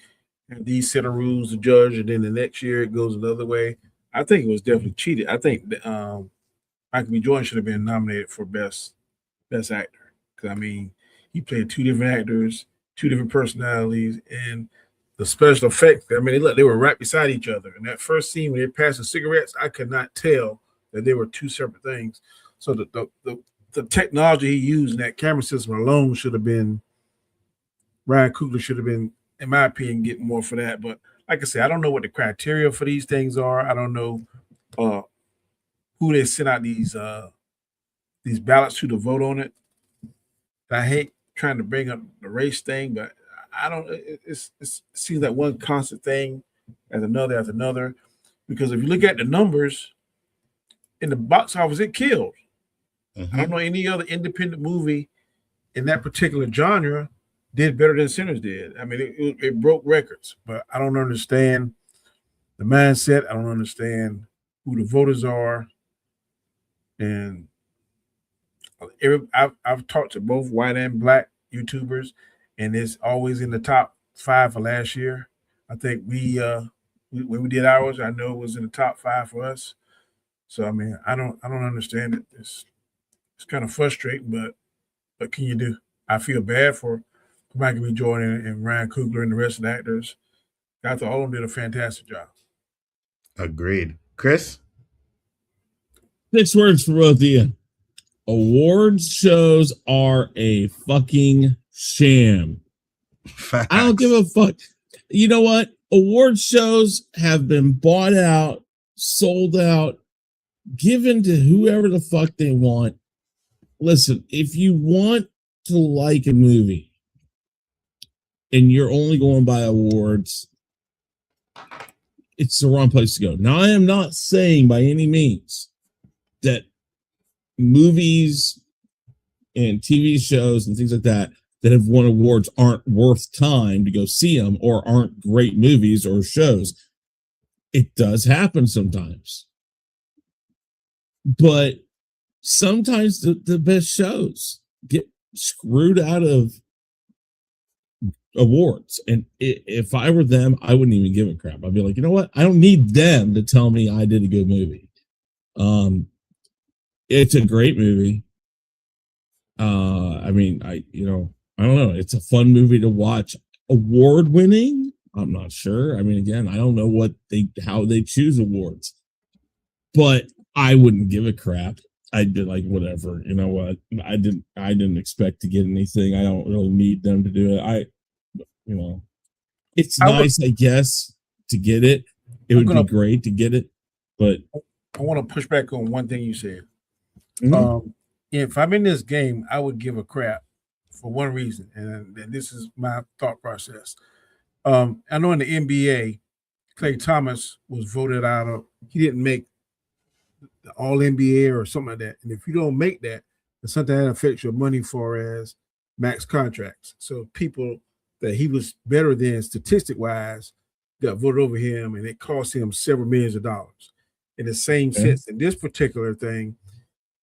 have these set of rules to judge, and then the next year it goes another way. I think it was definitely cheated. I think that, Michael B. Jordan should have been nominated for Best Actor, because I mean, he played two different actors, two different personalities, and the special effects. I mean, they were right beside each other. And that first scene when they passed the cigarettes, I could not tell that they were two separate things. So the technology he used in that camera system alone should have been, Ryan Coogler should have been, in my opinion, getting more for that. But like I said, I don't know what the criteria for these things are. I don't know who they sent out these ballots to vote on it. I hate trying to bring up the race thing, but I don't. It seems like one constant thing after another. Because if you look at the numbers in the box office, it killed. I don't know any other independent movie in that particular genre did better than Sinners did. I mean, it broke records, but I don't understand the mindset. I don't understand who the voters are. And I've talked to both white and black YouTubers, and it's always in the top 5 for last year. I think when we did ours, I know it was in the top 5 for us. So I mean, I don't understand it. It's kind of frustrating, but what can you do? I feel bad for Michael B. Jordan and Ryan Coogler and the rest of the actors. I thought all of them did a fantastic job. Agreed. Chris? 6 words for both of you. Awards shows are a fucking sham. Facts. I don't give a fuck. You know what? Awards shows have been bought out, sold out, given to whoever the fuck they want. Listen, if you want to like a movie and you're only going by awards, it's the wrong place to go. Now, I am not saying by any means that movies and TV shows and things like that have won awards aren't worth time to go see them or aren't great movies or shows. It does happen sometimes. But sometimes the best shows get screwed out of awards. And if I were them, I wouldn't even give a crap. I'd be like, you know what? I don't need them to tell me I did a good movie. It's a great movie. I mean, I don't know. It's a fun movie to watch. Award winning? I'm not sure. I mean, again, I don't know how they choose awards, but I wouldn't give a crap. I'd be like, whatever. You know what? I didn't expect to get anything. I don't really need them to do it. It's nice, I guess, to get it. It would be great to get it, but I want to push back on one thing you said. Mm-hmm. If I'm in this game, I would give a crap for one reason, and this is my thought process. I know in the NBA, Klay Thomas was voted out of. He didn't make the All NBA or something like that. And if you don't make that, then something that affects your money for as max contracts. So people that he was better than statistic wise got voted over him, and it cost him several millions of dollars. In the same sense, in this particular thing,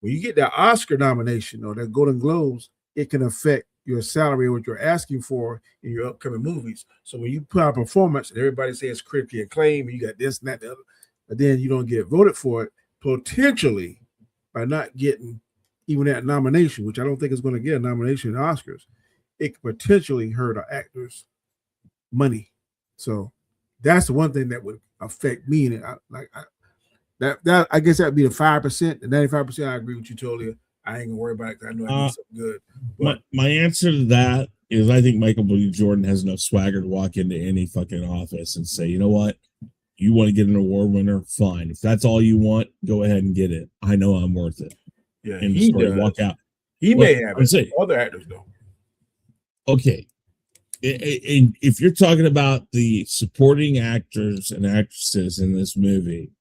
when you get that Oscar nomination or that Golden Globes, it can affect your salary, what you're asking for in your upcoming movies. So when you put out a performance and everybody says it's critically acclaimed, and you got this and that, the other, but then you don't get voted for it, potentially by not getting even that nomination, which I don't think is going to get a nomination in the Oscars, it could potentially hurt an actor's money. So that's the one thing that would affect me. And that I guess that'd be the 5%. The 95%, I agree with you totally. I ain't gonna worry about it. I know I need something good. But my answer to that is I think Michael B. Jordan has enough swagger to walk into any fucking office and say, you know what? You want to get an award winner? Fine. If that's all you want, go ahead and get it. I know I'm worth it. Yeah, and he does. Walk out. He may have it. Other actors don't. Okay. If you're talking about the supporting actors and actresses in this movie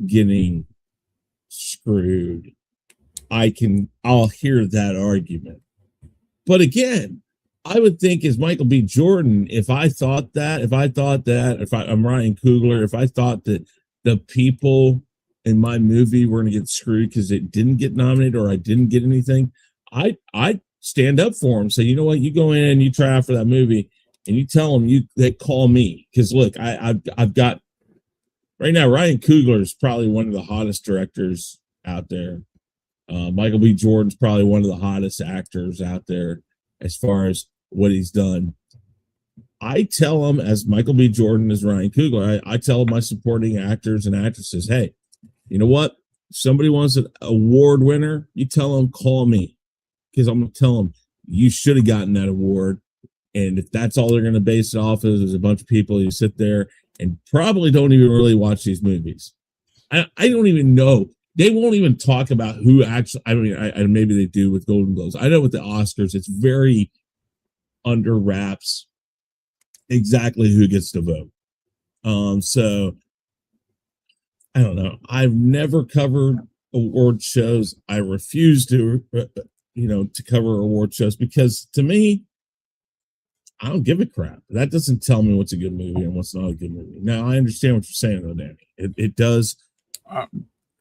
getting screwed, I'll hear that argument. But again, I would think as Michael B. Jordan, if I'm Ryan Coogler, if I thought that the people in my movie were going to get screwed because it didn't get nominated or I didn't get anything, I'd stand up for them. Say, you know what, you go in and you try out for that movie and you tell them they call me. Because look, I've got right now, Ryan Coogler is probably one of the hottest directors out there. Michael B. Jordan's probably one of the hottest actors out there as far as what he's done. I tell them, as Michael B. Jordan, as Ryan Coogler, I tell my supporting actors and actresses, hey, you know what? If somebody wants an award winner, you tell them, call me. Because I'm going to tell them, you should have gotten that award. And if that's all they're going to base it off of, is a bunch of people who sit there and probably don't even really watch these movies. I don't even know. They won't even talk about who actually, I mean, maybe they do with Golden Globes. I know with the Oscars, it's very under wraps exactly who gets to vote. So I don't know. I've never covered award shows. I refuse to, to cover award shows because to me, I don't give a crap. That doesn't tell me what's a good movie and what's not a good movie. Now I understand what you're saying though, Danny. It does.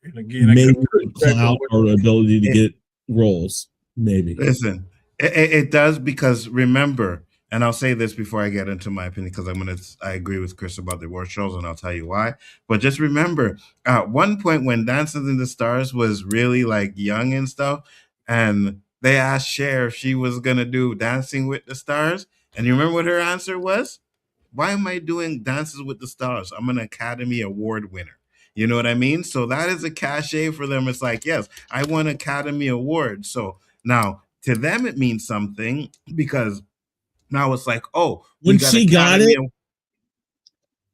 And again, maybe clout or ability to get roles. Maybe. Listen, it does because remember, and I'll say this before I get into my opinion because I agree with Chris about the award shows and I'll tell you why. But just remember, at one point when Dancing in the Stars was really like young and stuff, and they asked Cher if she was gonna do Dancing with the Stars, and you remember what her answer was? Why am I doing Dances with the Stars? I'm an Academy Award winner. You know what I mean? So that is a cachet for them. It's like, yes, I won Academy Award. So now to them, it means something because now it's like, oh, when she got it.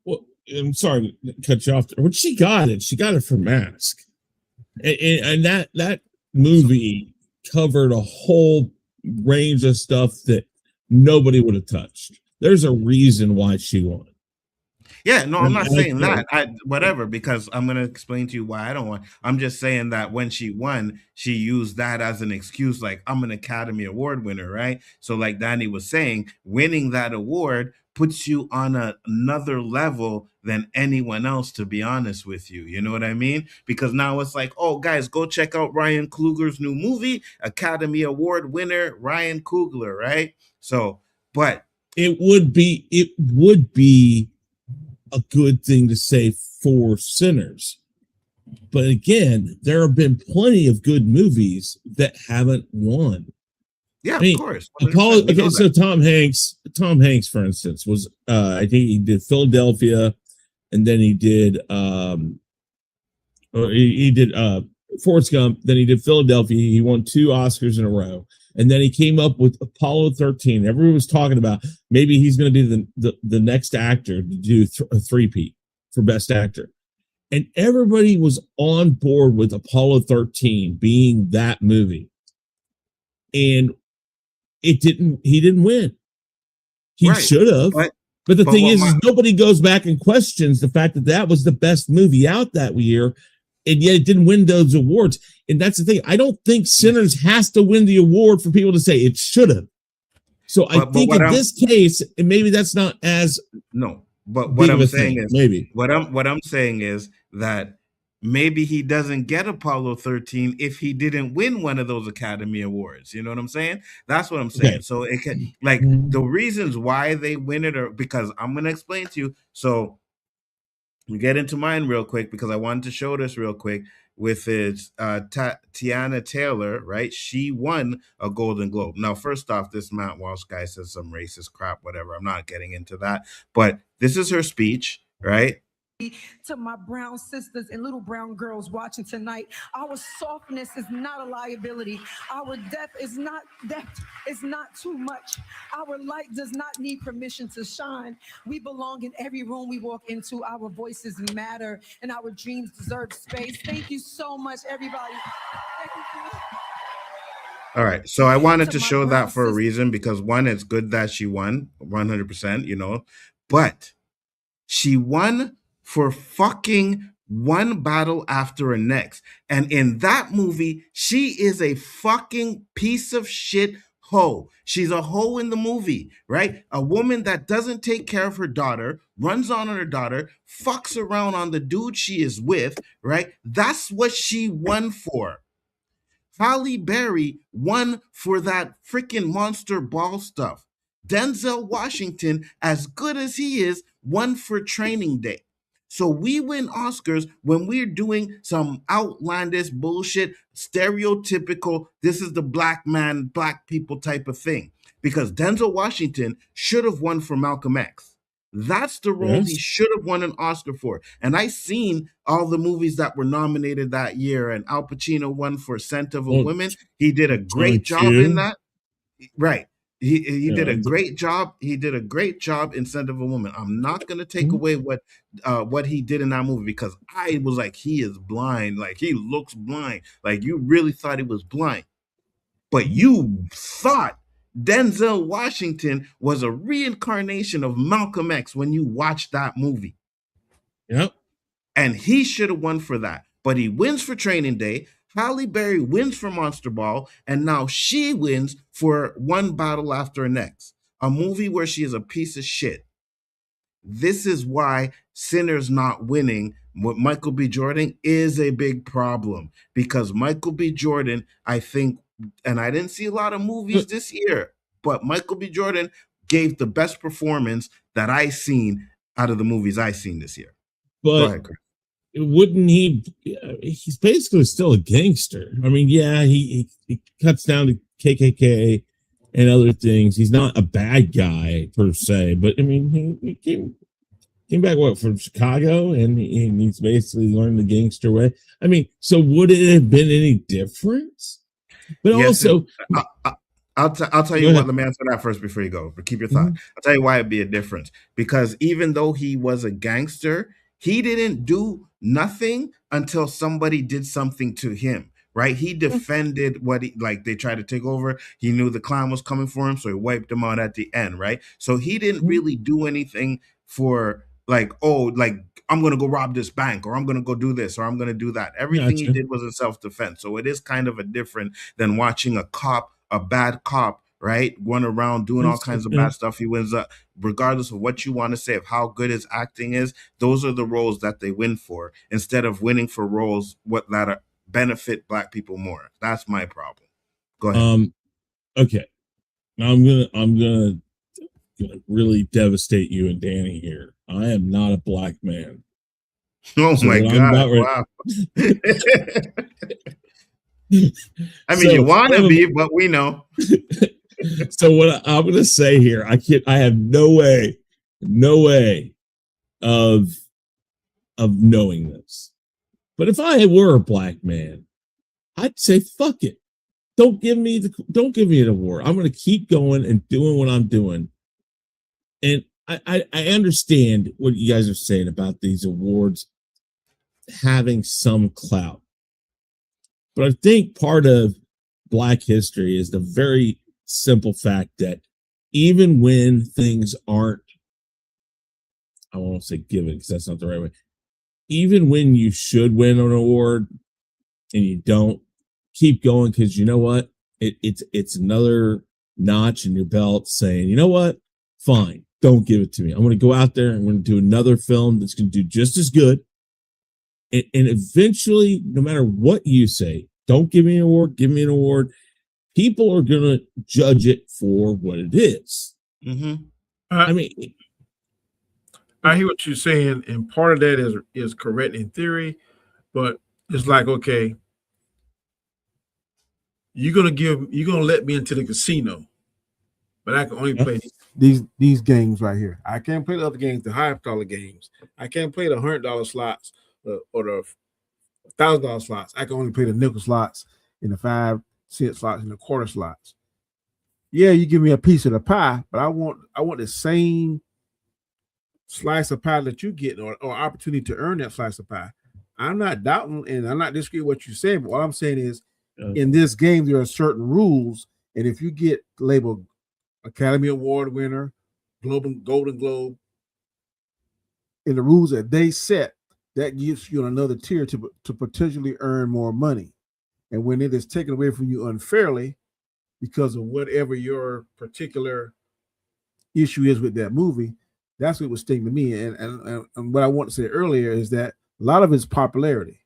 Well, I'm sorry to cut you off. When she got it for Mask. And that movie covered a whole range of stuff that nobody would have touched. There's a reason why she won. Yeah, no, I'm not saying that. Whatever, because I'm going to explain to you why I don't want. I'm just saying that when she won, she used that as an excuse, like, I'm an Academy Award winner, right? So like Danny was saying, winning that award puts you on another level than anyone else, to be honest with you. You know what I mean? Because now it's like, oh, guys, go check out Ryan Coogler's new movie, Academy Award winner, Ryan Coogler, right? So, but it would be a good thing to say for Sinners. But again, there have been plenty of good movies that haven't won. Yeah, I of mean, course. Apollo. 100%. We Okay, know so that. Tom Hanks, for instance, was I think he did Philadelphia, and then he did he did Forrest Gump, then he did Philadelphia. He won 2 Oscars in a row, and then he came up with Apollo 13. Everyone was talking about maybe he's going to be the next actor to do a three-peat for Best Actor, and everybody was on board with Apollo 13 being that movie, and it didn't. He didn't win. He Right. should have. But the thing what is nobody goes back and questions the fact that that was the best movie out that year, and yet it didn't win those awards. And that's the thing. I don't think Sinners has to win the award for people to say it should have. So I think in this case, and maybe that's not as no. But big what of I'm a saying thing, is maybe what I'm saying is that maybe he doesn't get Apollo 13 if he didn't win one of those Academy Awards. You know what I'm saying? That's what I'm saying. Okay. So it can, like, the reasons why they win it are because I'm gonna explain to you. So we get into mine real quick because I wanted to show this real quick with its Tiana Taylor, right? She won a Golden Globe. Now, first off, this Matt Walsh guy says some racist crap, whatever. I'm not getting into that, but this is her speech, right? To my brown sisters and little brown girls watching tonight, our softness is not a liability. Our depth is not too much. Our light does not need permission to shine. We belong in every room we walk into. Our voices matter and our dreams deserve space. Thank you so much, everybody. Thank you. All right. So I wanted to show that for a reason because one, it's good that she won 100%, you know, but she won for fucking one battle after the next. And in that movie, she is a fucking piece of shit hoe. She's a hoe in the movie, right? A woman that doesn't take care of her daughter, runs on her daughter, fucks around on the dude she is with, right? That's what she won for. Halle Berry won for that freaking monster ball stuff. Denzel Washington, as good as he is, won for Training Day. So we win Oscars when we're doing some outlandish bullshit, stereotypical, this is the black man, black people type of thing. Because Denzel Washington should have won for Malcolm X. That's the role he should have won an Oscar for. And I seen all the movies that were nominated that year, and Al Pacino won for Scent of a Woman. He did a great job in that. Right. He did a great job. He did a great job in Scent of a Woman. I'm not going to take away what he did in that movie because I was like, he is blind. Like, he looks blind. Like, you really thought he was blind. But you thought Denzel Washington was a reincarnation of Malcolm X when you watched that movie. Yep. And he should have won for that. But he wins for Training Day. Halle Berry wins for Monster Ball, and now she wins for One Battle After the Next, a movie where she is a piece of shit. This is why Sinners not winning with Michael B. Jordan is a big problem, because Michael B. Jordan, I think, and I didn't see a lot of movies this year, but Michael B. Jordan gave the best performance that I seen out of the movies I seen this year. But go ahead, Chris. Wouldn't he? He's basically still a gangster. I mean, yeah, he cuts down to KKK and other things. He's not a bad guy per se, but I mean, he came back from Chicago, and he's basically learned the gangster way. I mean, so would it have been any different? But yes, also, I'll tell you what. Let me answer that first before you go. But keep your thought. I'll tell you why it'd be a difference. Because even though he was a gangster, he didn't do nothing until somebody did something to him, right? He defended what they tried to take over. He knew the clown was coming for him, so he wiped him out at the end, right? So he didn't really do anything for I'm going to go rob this bank, or I'm going to go do this, or I'm going to do that. Everything he did was in self-defense. So it is kind of a different than watching a bad cop, right, run around doing all kinds of bad stuff. He wins up, regardless of what you want to say of how good his acting is. Those are the roles that they win for, instead of winning for roles that benefit black people more. That's my problem. Go ahead. Okay. Now I'm gonna really devastate you and Danny here. I am not a black man. Oh, so my God! Wow. I mean, you want to be, but we know. So what I'm going to say here, I have no way of knowing this. But if I were a black man, I'd say fuck it. Don't give me an award. I'm going to keep going and doing what I'm doing. And I understand what you guys are saying about these awards having some clout. But I think part of Black history is the very simple fact that even when things aren't, I won't say given because that's not the right way, even when you should win an award and you don't, keep going, because you know what? It's another notch in your belt saying, you know what? Fine, don't give it to me. I'm going to go out there and I'm going to do another film that's going to do just as good. And eventually, no matter what you say, don't give me an award, give me an award. People are going to judge it for what it is. Mm-hmm. I mean, I hear what you're saying, and part of that is correct in theory, but it's like, okay, you're gonna let me into the casino, but I can only play these games right here. I can't play the other games, the $5 games. I can't play the $100 slots or the $1,000 slots. I can only play the nickel slots and the 5-cent slots and the quarter slots. Yeah, you give me a piece of the pie, but I want the same slice of pie that you get, or opportunity to earn that slice of pie. I'm not doubting, and I'm not disagreeing with what you're saying, but what I'm saying is, in this game, there are certain rules, and if you get labeled Academy Award winner, Golden Globe, in the rules that they set, that gives you another tier to potentially earn more money. And when it is taken away from you unfairly because of whatever your particular issue is with that movie, that's what was sting to me. And what I want to say earlier is that a lot of it's popularity.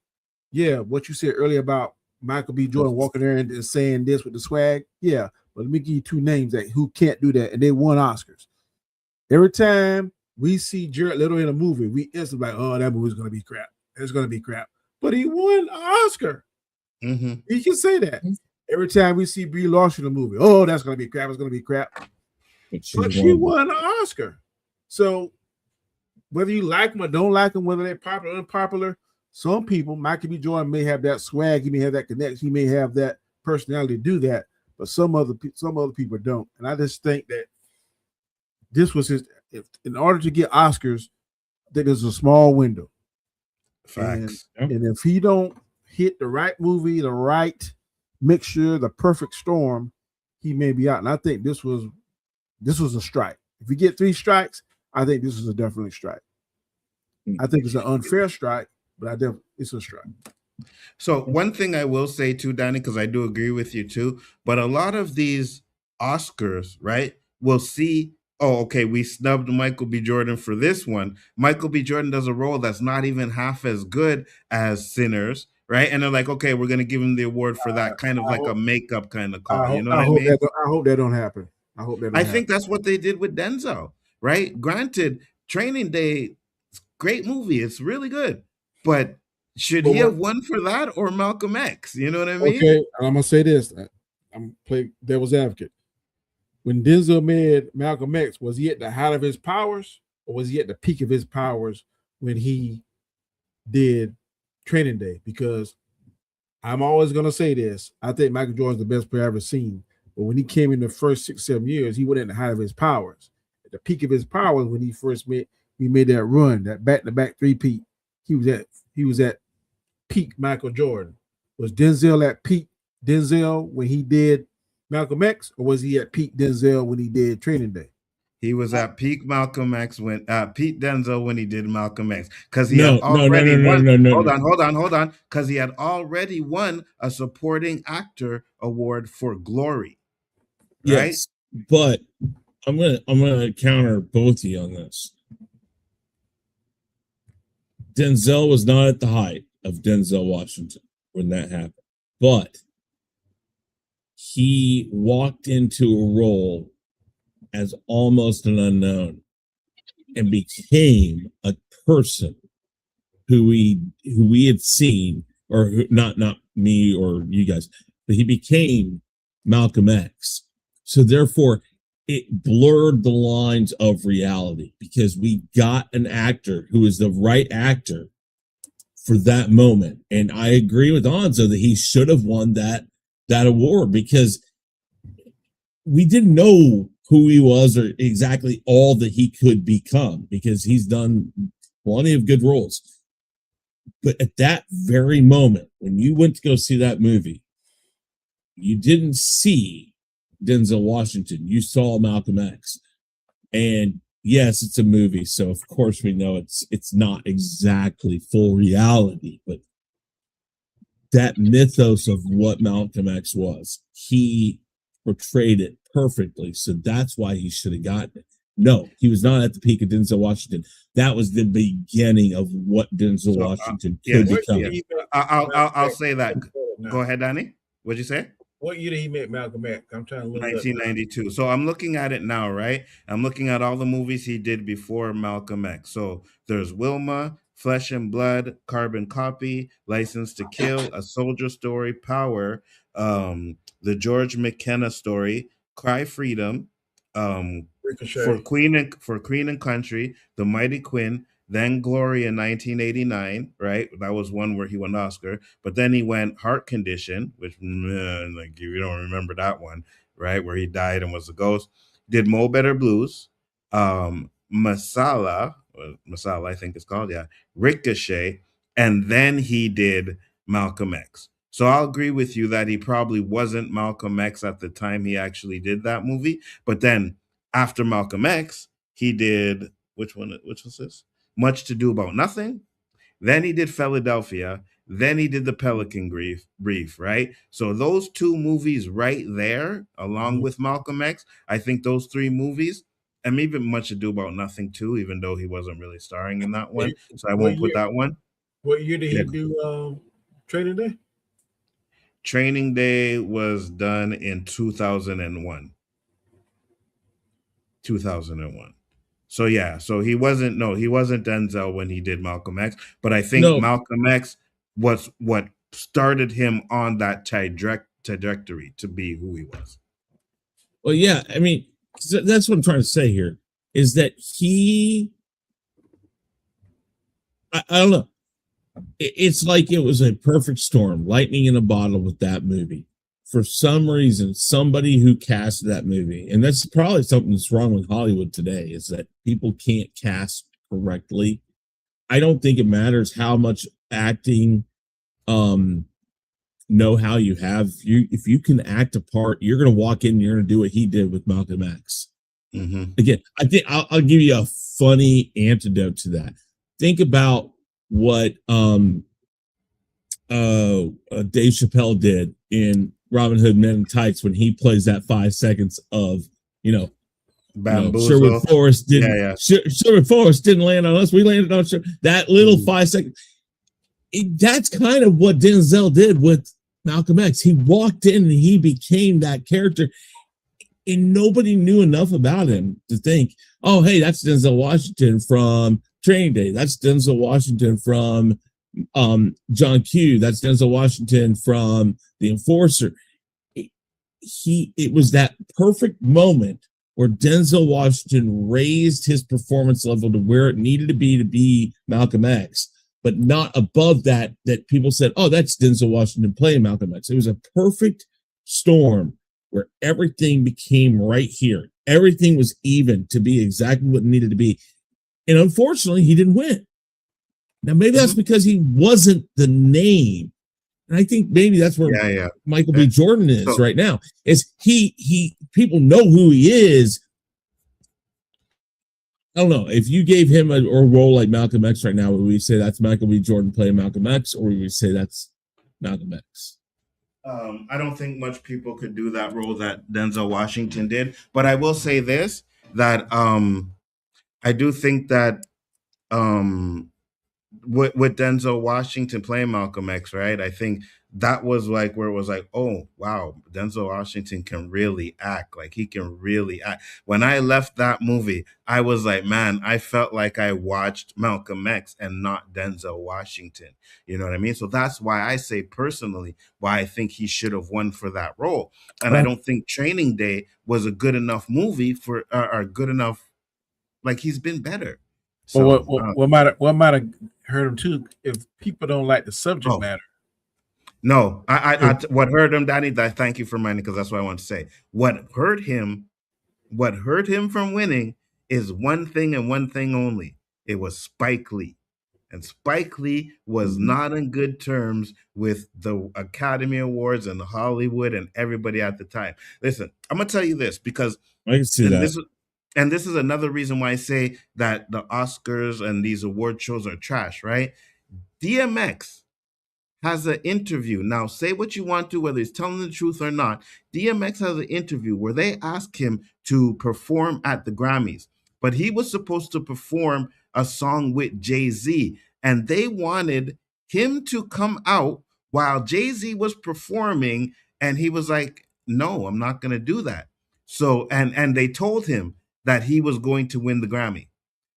Yeah, what you said earlier about Michael B. Jordan walking there and saying this with the swag. Yeah, but let me give you two names who can't do that, and they won Oscars. Every time we see Jared Leto in a movie, we instantly like, oh, that movie's going to be crap. It's going to be crap. But he won an Oscar. Mm-hmm. He can say that. Every time we see Brie Larson in a movie, oh, that's going to be crap. It's going to be crap. But she won an Oscar. So whether you like them or don't like them, whether they're popular or unpopular, some people, Michael B. Jordan may have that swag, he may have that connection, he may have that personality to do that, but some other people don't. And I just think that this was in order to get Oscars, that there's a small window. Facts. And if he don't hit the right movie, the right mixture, the perfect storm, he may be out. And I think this was a strike. If you get 3 strikes, I think this is a definitely strike. I think it's an unfair strike, but it's a strike. So one thing I will say too, Danny, because I do agree with you too, but a lot of these Oscars, right, will see, oh, okay, we snubbed Michael B. Jordan for this one. Michael B. Jordan does a role that's not even half as good as Sinners, right? And they're like, okay, we're going to give him the award for that, kind of like a makeup kind of call. You know what I mean? I hope that don't happen. I think that's what they did with Denzel, right? Granted, Training Day, great movie. It's really good. But should he have won for that or Malcolm X? You know what I mean? Okay, I'm going to say this. I'm playing devil's advocate. When Denzel made Malcolm X, was he at the height of his powers or was he at the peak of his powers when he did Training Day? Because I'm always going to say this. I think Michael Jordan's the best player I've ever seen. But when he came in the first 6-7 years, he wasn't at the height of his powers. At the peak of his powers, when he first made that run, that back-to-back 3-peat, he was at peak Michael Jordan. Was Denzel at peak Denzel when he did Malcolm X, or was he at peak Denzel when he did Training Day? He was at peak Malcolm X when Pete Denzel when he did Malcolm X, because he had already won. Hold on, because he had already won a supporting actor award for Glory. Right? Yes, but I'm gonna counter both of you on this. Denzel was not at the height of Denzel Washington when that happened, but he walked into a role as almost an unknown and became a person who we had seen, or not me or you guys, but he became Malcolm X. So therefore, it blurred the lines of reality because we got an actor who is the right actor for that moment. And I agree with Nzo that he should have won that award because we didn't know who he was or exactly all that he could become because he's done plenty of good roles. But at that very moment, when you went to go see that movie, you didn't see Denzel Washington. You saw Malcolm X. And yes, it's a movie, so of course we know it's not exactly full reality, but that mythos of what Malcolm X was, he portrayed it perfectly. So that's why he should have gotten it. No, he was not at the peak of Denzel Washington. That was the beginning of what Denzel Washington could become. Yes. I'll say that. Go ahead, Danny. What'd you say? What year did he make Malcolm X? I'm trying to look 1992. So I'm looking at it now, right? I'm looking at all the movies he did before Malcolm X. So there's Wilma, Flesh and Blood, Carbon Copy, License to Kill, A Soldier Story, Power, the George McKenna Story, Cry Freedom, for Queen and Country, The Mighty Quinn, then Glory in 1989, right? That was one where he won an Oscar. But then he went Heart Condition, which like you don't remember that one, right? Where he died and was a ghost. Did Mo Better Blues, Masala, I think it's called, yeah, Ricochet, and then he did Malcolm X. So I'll agree with you that he probably wasn't Malcolm X at the time he actually did that movie. But then after Malcolm X, he did which was this? Much to Do About Nothing. Then he did Philadelphia. Then he did The Pelican Brief, right? So those two movies right there, along with Malcolm X, I think those three movies, and maybe Much to Do About Nothing too, even though he wasn't really starring in that one. So I won't put that one. What year did he do Training Day? Training Day was done in 2001. 2001. So yeah, so he wasn't Denzel when he did Malcolm X, but I think Malcolm X was what started him on that trajectory to be who he was. Well, yeah, I mean, that's what I'm trying to say here is that I don't know. It's like it was a perfect storm, lightning in a bottle with that movie. For some reason, somebody who cast that movie, and that's probably something that's wrong with Hollywood today, is that people can't cast correctly. I don't think it matters how much acting know-how you have. If you can act a part, you're going to walk in and you're going to do what he did with Malcolm X. Mm-hmm. Again, I think I'll give you a funny antidote to that. Think about what Dave Chappelle did in Robin Hood Men in Tights when he plays that 5 seconds of, Sherwood Forest didn't Sherwood Forest didn't land on us. We landed on that little 5 seconds. That's kind of what Denzel did with Malcolm X. He walked in and he became that character, and nobody knew enough about him to think, oh, hey, that's Denzel Washington from Training Day. That's Denzel Washington from John Q. That's Denzel Washington from The Enforcer. It was that perfect moment where Denzel Washington raised his performance level to where it needed to be Malcolm X, but not above that people said, oh, that's Denzel Washington playing Malcolm X. It was a perfect storm where everything became right here. Everything was even to be exactly what it needed to be. And unfortunately, he didn't win. Now, maybe that's because he wasn't the name. And I think maybe that's where Michael B. Jordan is right now. Is he people know who he is. I don't know. If you gave him a role like Malcolm X right now, would we say that's Michael B. Jordan playing Malcolm X, or would we say that's Malcolm X? I don't think much people could do that role that Denzel Washington did. But I will say this, that I do think that with Denzel Washington playing Malcolm X, right? I think that was like where it was like, oh wow, Denzel Washington can really act. Like he can really act. When I left that movie, I was like, man, I felt like I watched Malcolm X and not Denzel Washington. You know what I mean? So that's why I say personally why I think he should have won for that role. And I don't think Training Day was a good enough movie for or good enough. Like he's been better. So what might have hurt him too if people don't like the subject matter. No, I what hurt him, Danny. Thank you for reminding, because that's what I want to say. What hurt him from winning is one thing and one thing only. It was Spike Lee. And Spike Lee was not in good terms with the Academy Awards and Hollywood and everybody at the time. Listen, I'm gonna tell you this because I can see that. This is another reason why I say that the Oscars and these award shows are trash, right? DMX has an interview. Now, say what you want to, whether he's telling the truth or not. DMX has an interview where they ask him to perform at the Grammys, but he was supposed to perform a song with Jay-Z, and they wanted him to come out while Jay-Z was performing, and he was like, no, I'm not going to do that. So, and they told him that he was going to win the Grammy.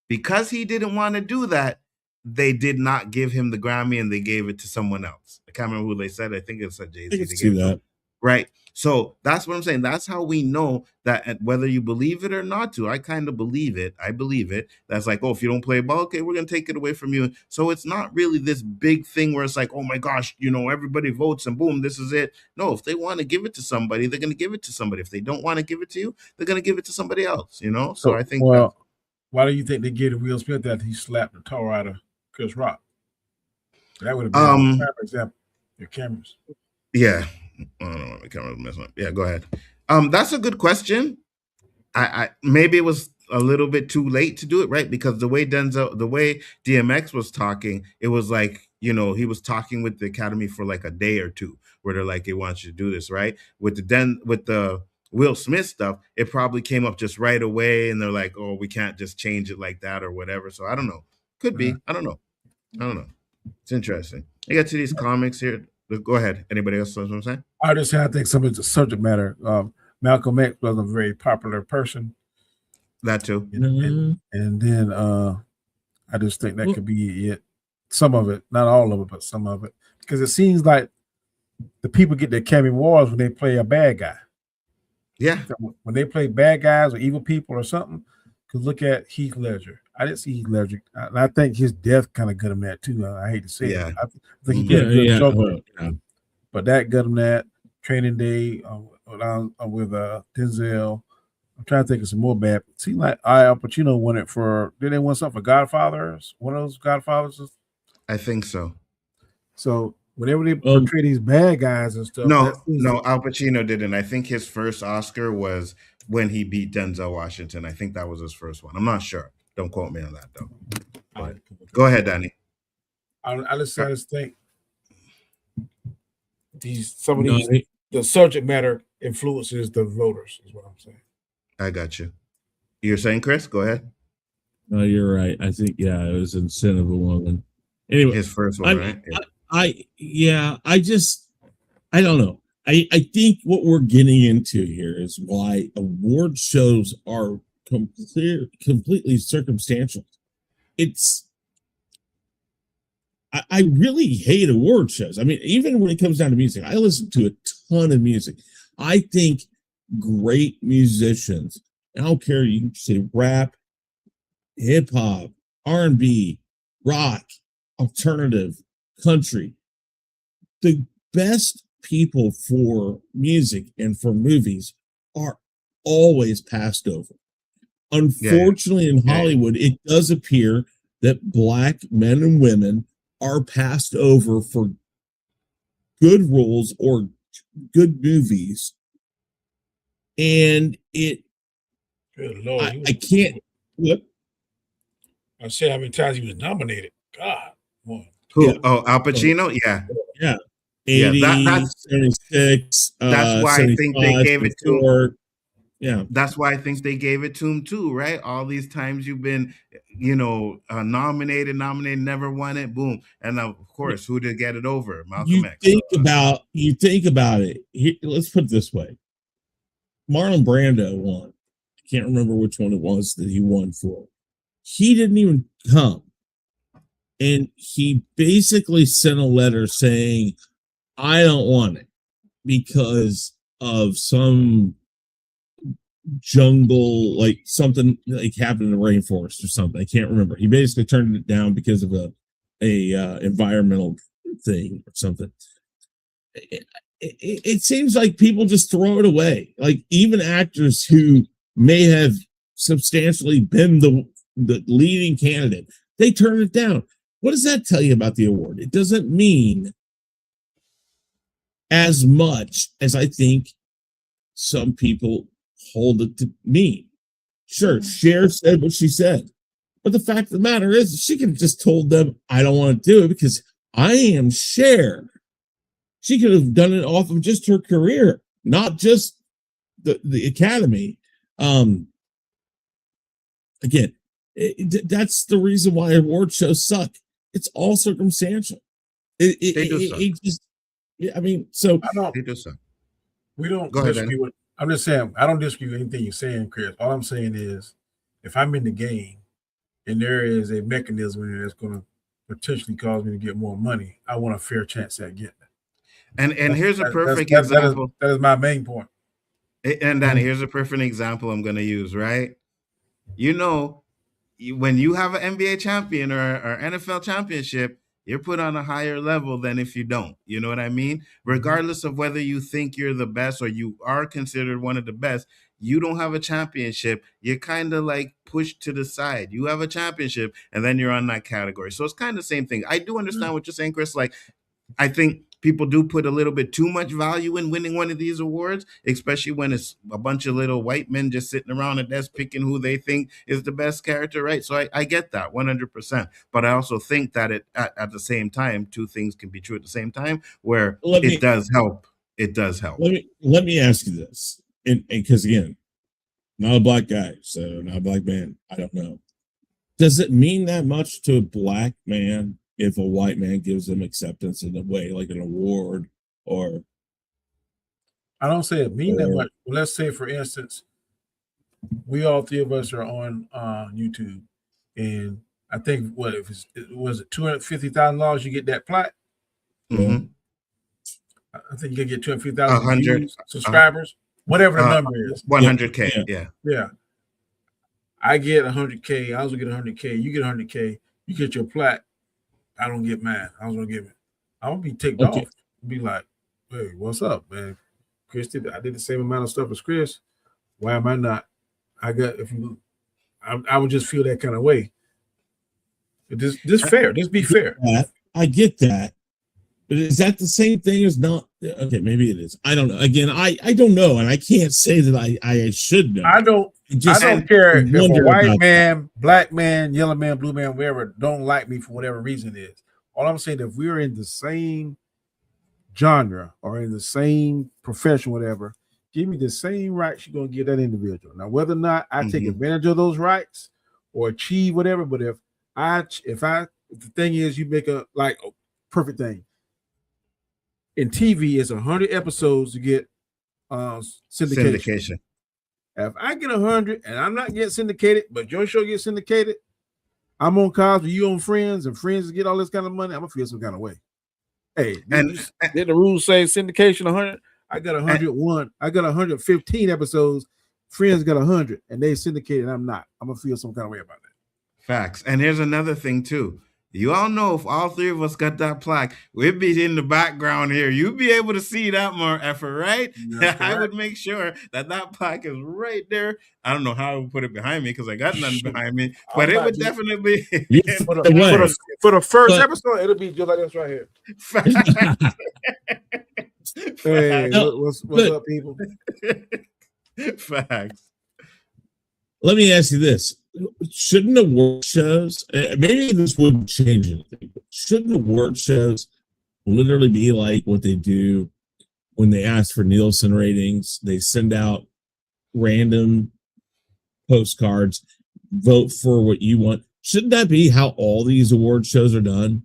Because he didn't want to do that, they did not give him the Grammy and they gave it to someone else. I can't remember who they said. I think it said Jay-Z. I can see that. Right. So that's what I'm saying. That's how we know that, whether you believe it or not to, I kind of believe it. I believe it. That's like, oh, if you don't play ball, okay, we're going to take it away from you. So it's not really this big thing where it's like, oh my gosh, everybody votes and boom, this is it. No, if they want to give it to somebody, they're going to give it to somebody. If they don't want to give it to you, they're going to give it to somebody else, So I think why do you think they gave to Will Smith that he slapped the tar out of Chris Rock? That would have been a prime example. Your cameras. Yeah. I don't know, my camera's messing up. Yeah, go ahead. That's a good question. I maybe it was a little bit too late to do it, right? Because the way DMX was talking, it was like, he was talking with the Academy for like a day or two, where they're like, they want you to do this, right? With the Will Smith stuff, it probably came up just right away, and they're like, oh, we can't just change it like that or whatever. So I don't know. Could be. I don't know. It's interesting. I get to these comics here. Go ahead. Anybody else knows what I'm saying? I think some of the subject matter. Malcolm X was a very popular person. That too. And then I just think that could be it. Some of it, not all of it, but some of it. Because it seems like the people get their Academy Awards when they play a bad guy. Yeah. When they play bad guys or evil people or something. Because look at Heath Ledger. I didn't see Heath Ledger. And I think his death kind of got him that too. I hate to say it. I think he did a good job. But that got him that. Training Day with Denzel. I'm trying to think of some more bad. It seems like Al Pacino won it for. Did they win something for Godfathers? One of those Godfathers? I think so. So whenever they portray these bad guys and stuff. No, Al Pacino didn't. I think his first Oscar was when he beat Denzel Washington. I think that was his first one. I'm not sure. Don't quote me on that though. Go ahead, Danny. I just think the subject matter influences the voters, is what I'm saying. I got you. You're saying, Chris? Go ahead. No, you're right. I think it was Incentive of a Woman. Anyway, his first one, right? Yeah. I don't know. I think what we're getting into here is why award shows are completely circumstantial. I really hate award shows. I mean, even when it comes down to music, I listen to a ton of music. I think great musicians, I don't care, you can say rap, hip hop, R&B, rock, alternative, country. The best people for music and for movies are always passed over. Unfortunately, in Hollywood, it does appear that Black men and women are passed over for good roles or good movies. And good Lord, I can't. What? I said how many times he was nominated. God. Who? Yeah. Oh, Al Pacino? Yeah. 80, 76. That's why I think they gave it to him. Yeah. That's why I think they gave it to him too, right? All these times you've been, nominated, never won it. Boom, and of course, who did get it over? Malcolm X. You think about it. Let's put it this way: Marlon Brando won. I can't remember which one it was that he won for. He didn't even come, and he basically sent a letter saying, "I don't want it because of some jungle, like something like happened in the rainforest or something." I can't remember. He basically turned it down because of a environmental thing or something. It seems like people just throw it away. Like even actors who may have substantially been the leading candidate, they turn it down. What does that tell you about the award? It doesn't mean as much as I think some people hold it to mean. Sure, Cher said what she said, but the fact of the matter is she could have just told them, I don't want to do it because I am Cher. She could have done it off of just her career, not just the Academy. Again, that's the reason why award shows suck. It's all circumstantial. They do suck. They do suck. We don't Go ahead, dispute it. I'm just saying, I don't dispute anything you're saying, Chris. All I'm saying is, if I'm in the game and there is a mechanism in there that's going to potentially cause me to get more money, I want a fair chance at getting it. And here's a perfect example. That is my main point. And then here's a perfect example I'm going to use, right? When you have an NBA champion or NFL championship, you're put on a higher level than if you don't. You know what I mean? Regardless of whether you think you're the best or you are considered one of the best, you don't have a championship. You're kind of like pushed to the side. You have a championship and then you're on that category. So it's kind of the same thing. I do understand what you're saying, Chris. Like, I think people do put a little bit too much value in winning one of these awards, especially when it's a bunch of little white men just sitting around a desk picking who they think is the best character, right? So I get that 100%. But I also think that at the same time, two things can be true at the same time, where it does help. It does help. Let me ask you this, and because again, not a black guy, so not a black man. I don't know. Does it mean that much to a black man if a white man gives them acceptance in a way, like an award, or? I don't say it mean that much. Well, let's say, for instance, we all three of us are on YouTube, and I think was it $250,000 you get that plaque? Mm-hmm. I think you can get 250,000 subscribers, whatever the number is. 100K, yeah. I get 100K. I also get 100K. You get 100K. You get your plaque. I don't get mad. I was gonna give it. I'm gonna be ticked off. Be like, hey, what's up, man? Chris did. I did the same amount of stuff as Chris. Why am I not? I would just feel that kind of way. This fair. Just be fair. I get that. But is that the same thing as not? Okay, maybe it is. I don't know. Again, I don't know, and I can't say that I should know. I don't care if a white man, black man, yellow man, blue man, whatever, don't like me for whatever reason it is. All I'm saying, if we're in the same genre or in the same profession, whatever, give me the same rights you're gonna give that individual. Now, whether or not I take advantage of those rights or achieve whatever, but if the thing is, you make a perfect thing. In TV, it's 100 episodes to get syndication. If I get 100 and I'm not getting syndicated, but your show gets syndicated, I'm on Khoas with you on Friends, and Friends get all this kind of money, I'm gonna feel some kind of way. Hey, did the rules say syndication 100? I got 101. I got 115 episodes. Friends got 100, and they syndicated. I'm not. I'm gonna feel some kind of way about that. Facts. And here's another thing too. You all know if all three of us got that plaque, we'd be in the background here. You'd be able to see that more effort, right? I would make sure that plaque is right there. I don't know how I would put it behind me because I got nothing behind me, but it would definitely be for the first episode, it'll be just like this right here. Hey, what's up, people? Facts. Let me ask you this. Shouldn't award shows, maybe this wouldn't change anything, but shouldn't award shows literally be like what they do when they ask for Nielsen ratings? They send out random postcards, vote for what you want. Shouldn't that be how all these award shows are done?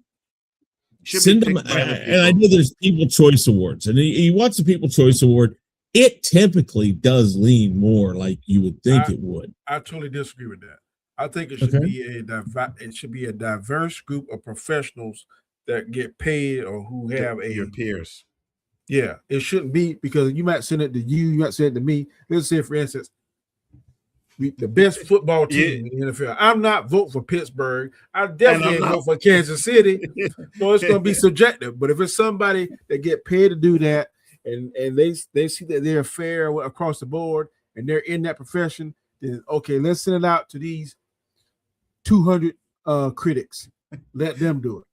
Send them, and I know there's People Choice Awards, and you watch the People Choice Award, it typically does lean more like you would think it would. I totally disagree with that. I think it should be a diverse group of professionals that get paid or who have your peers. Yeah, it shouldn't be because you might send it to you might send it to me. Let's say, for instance, the best football team in the NFL. I'm not voting for Pittsburgh. I definitely ain't vote for Kansas City. So it's going to be subjective. But if it's somebody that get paid to do that, and they see that they're fair across the board, and they're in that profession, then okay, let's send it out to these 200 critics. Let them do it.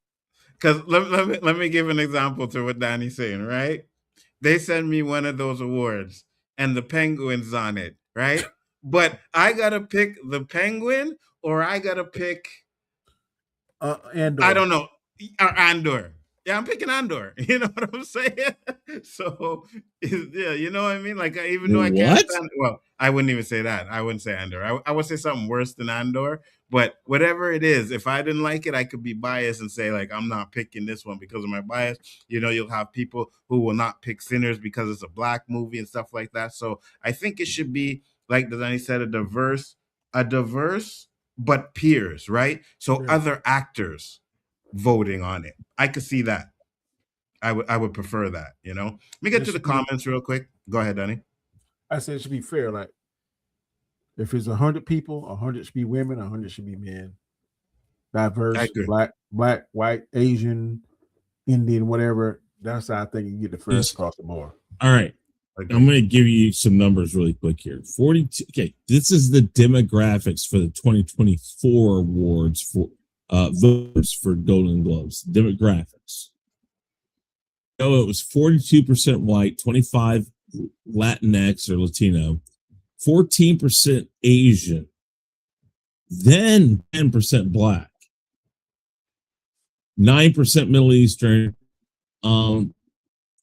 Because let me give an example to what Danny's saying, right? They send me one of those awards, and the Penguin's on it, right? But I gotta pick the Penguin, or I gotta pick Andor. I don't know, or Andor. Yeah, I'm picking Andor. You know what I'm saying? So yeah, you know what I mean? Like even though I can't stand, well, I wouldn't even say that. I wouldn't say Andor. I would say something worse than Andor. But whatever it is, if I didn't like it, I could be biased and say, like, I'm not picking this one because of my bias. You know, you'll have people who will not pick Sinners because it's a black movie and stuff like that. So I think it should be, like Danny said, a diverse, but peers, right? So other actors voting on it. I could see that. I would prefer that, you know. Let me get to the comments real quick. Go ahead, Danny. I said it should be fair. Like, if it's 100 people, 100 should be women, 100 should be men. Diverse, black, white, Asian, Indian, whatever. That's how I think you can get the first across the board. All right. I'm going to give you some numbers really quick here. 42. Okay, this is the demographics for the 2024 awards for voters for Golden Globes. Demographics. So it was 42% white, 25 Latinx or Latino, 14% Asian, then 10% black, 9% Middle Eastern, and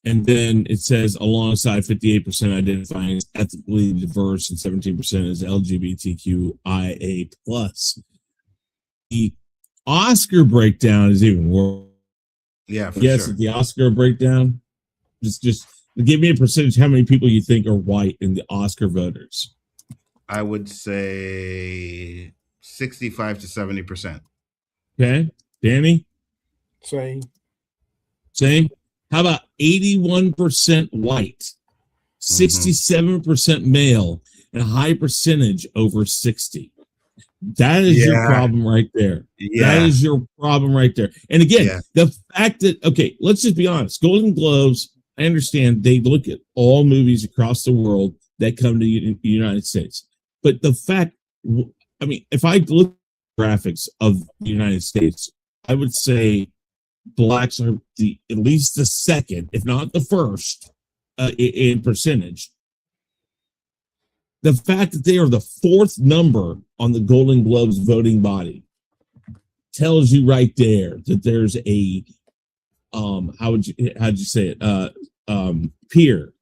then it says alongside 58% identifying as ethnically diverse and 17% as LGBTQIA+. The Oscar breakdown is even worse. Yeah, for sure. The Oscar breakdown, just give me a percentage how many people you think are white in the Oscar voters. I would say 65 to 70%. Okay. Danny? Same. How about 81% white, 67% male, and a high percentage over 60? That is your problem right there. That is your problem right there. And again, the fact that, okay, let's just be honest. Golden Globes, I understand they look at all movies across the world that come to the United States. But the fact, I mean, if I look at the graphics of the United States, I would say blacks are at least the second, if not the first, in percentage. The fact that they are the fourth number on the Golden Globes voting body tells you right there that there's a how'd you say it? Peer.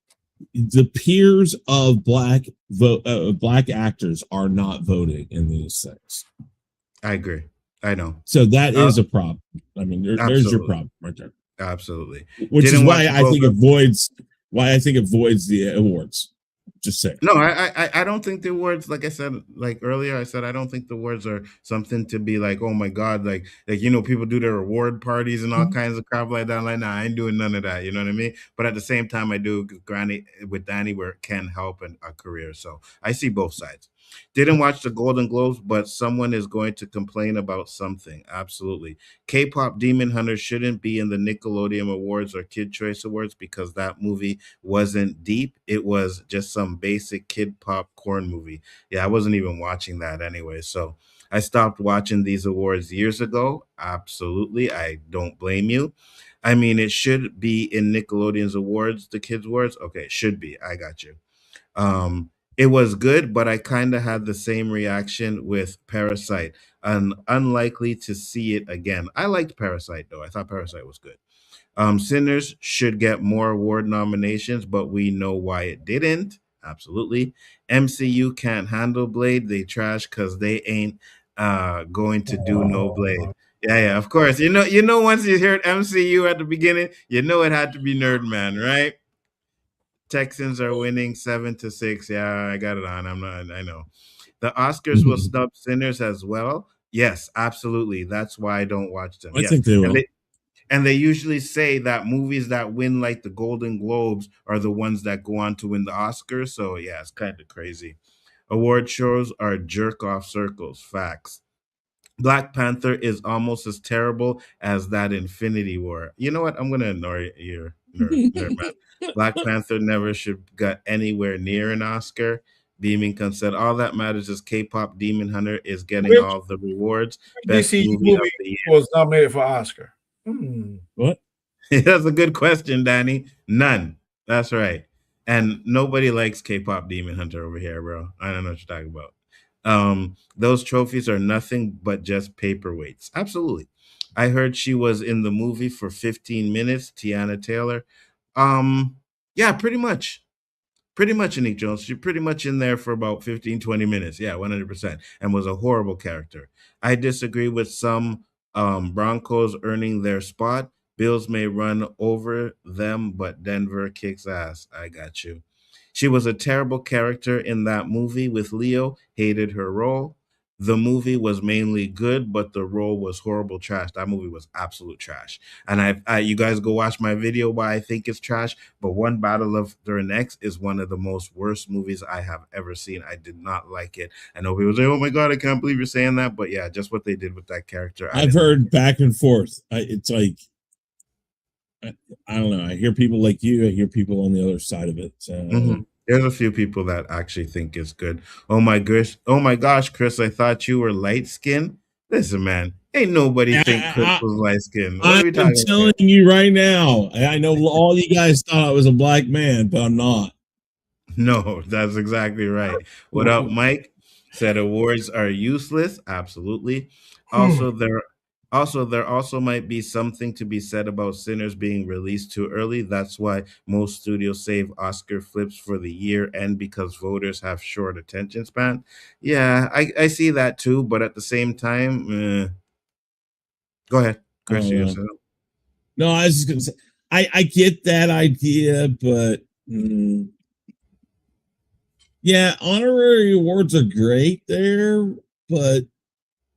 The peers of black actors are not voting in these things. I agree. I know. So that is a problem. I mean, there's your problem right there. Absolutely. Which is why I think it voids the awards. Just say no. I don't think the awards, like I said, like earlier, I said I don't think the awards are something to be like, oh my god, like you know, people do their award parties and all kinds of crap like that. Like, nah, I ain't doing none of that. You know what I mean? But at the same time, I do granted with Danny where it can help in a career. So I see both sides. Didn't watch the Golden Globes, but someone is going to complain about something. Absolutely. K-pop Demon Hunter shouldn't be in the Nickelodeon Awards or Kid Choice Awards because that movie wasn't deep. It was just some basic kid popcorn movie. Yeah, I wasn't even watching that anyway. So I stopped watching these awards years ago. Absolutely. I don't blame you. I mean, it should be in Nickelodeon's awards, the kids' awards. Okay, it should be. I got you. It was good, but I kind of had the same reaction with Parasite. And unlikely to see it again. I liked Parasite, though. I thought Parasite was good. Sinners should get more award nominations, but we know why it didn't. Absolutely. MCU can't handle Blade. They trash because they ain't going to do no Blade. Yeah, of course. Once you heard MCU at the beginning, you know it had to be Nerdman, right? Texans are winning 7-6. Yeah, I got it on. I know. The Oscars will snub Sinners as well. Yes, absolutely. That's why I don't watch them. I Yes. think they will. And they usually say that movies that win like the Golden Globes are the ones that go on to win the Oscars. So yeah, it's kind of crazy. Award shows are jerk off circles. Facts. Black Panther is almost as terrible as that Infinity War. You know what? I'm gonna ignore your nerd man. Black Panther never should got anywhere near an Oscar. Beaming said all that matters is K-pop Demon Hunter is getting Which all the rewards. Best DC movie of movie the year. was nominated for Oscar? What? That's a good question, Danny. None. That's right. And nobody likes K-pop Demon Hunter over here, bro. I don't know what you're talking about. Those trophies are nothing but just paperweights. Absolutely. I heard she was in the movie for 15 minutes, Tiana Taylor. Yeah, pretty much. Pretty much, Nick Jones. She's pretty much in there for about 15, 20 minutes. Yeah, 100%. And was a horrible character. I disagree with some Broncos earning their spot. Bills may run over them, but Denver kicks ass. I got you. She was a terrible character in that movie with Leo. Hated her role. The movie was mainly good, but the role was horrible trash. That movie was absolute trash. And you guys go watch my video why I think it's trash. But One Battle of the Next is one of the most worst movies I have ever seen. I did not like it. I know people say, "Oh my god, I can't believe you're saying that." But yeah, just what they did with that character. I've heard back and forth. It's like I don't know. I hear people like you. I hear people on the other side of it. There's a few people that actually think it's good. Oh my gosh, Chris! I thought you were light skinned. Listen, man, ain't nobody think Chris was light skinned. I'm telling you right now. I know all you guys thought I was a black man, but I'm not. No, that's exactly right. What up, Mike? Said awards are useless. Absolutely. There also might be something to be said about Sinners being released too early. That's why most studios save Oscar flips for the year end because voters have short attention span. Yeah, I see that too, but at the same time, go ahead, Chris. No, I was just gonna say I get that idea, but yeah, honorary awards are great there, but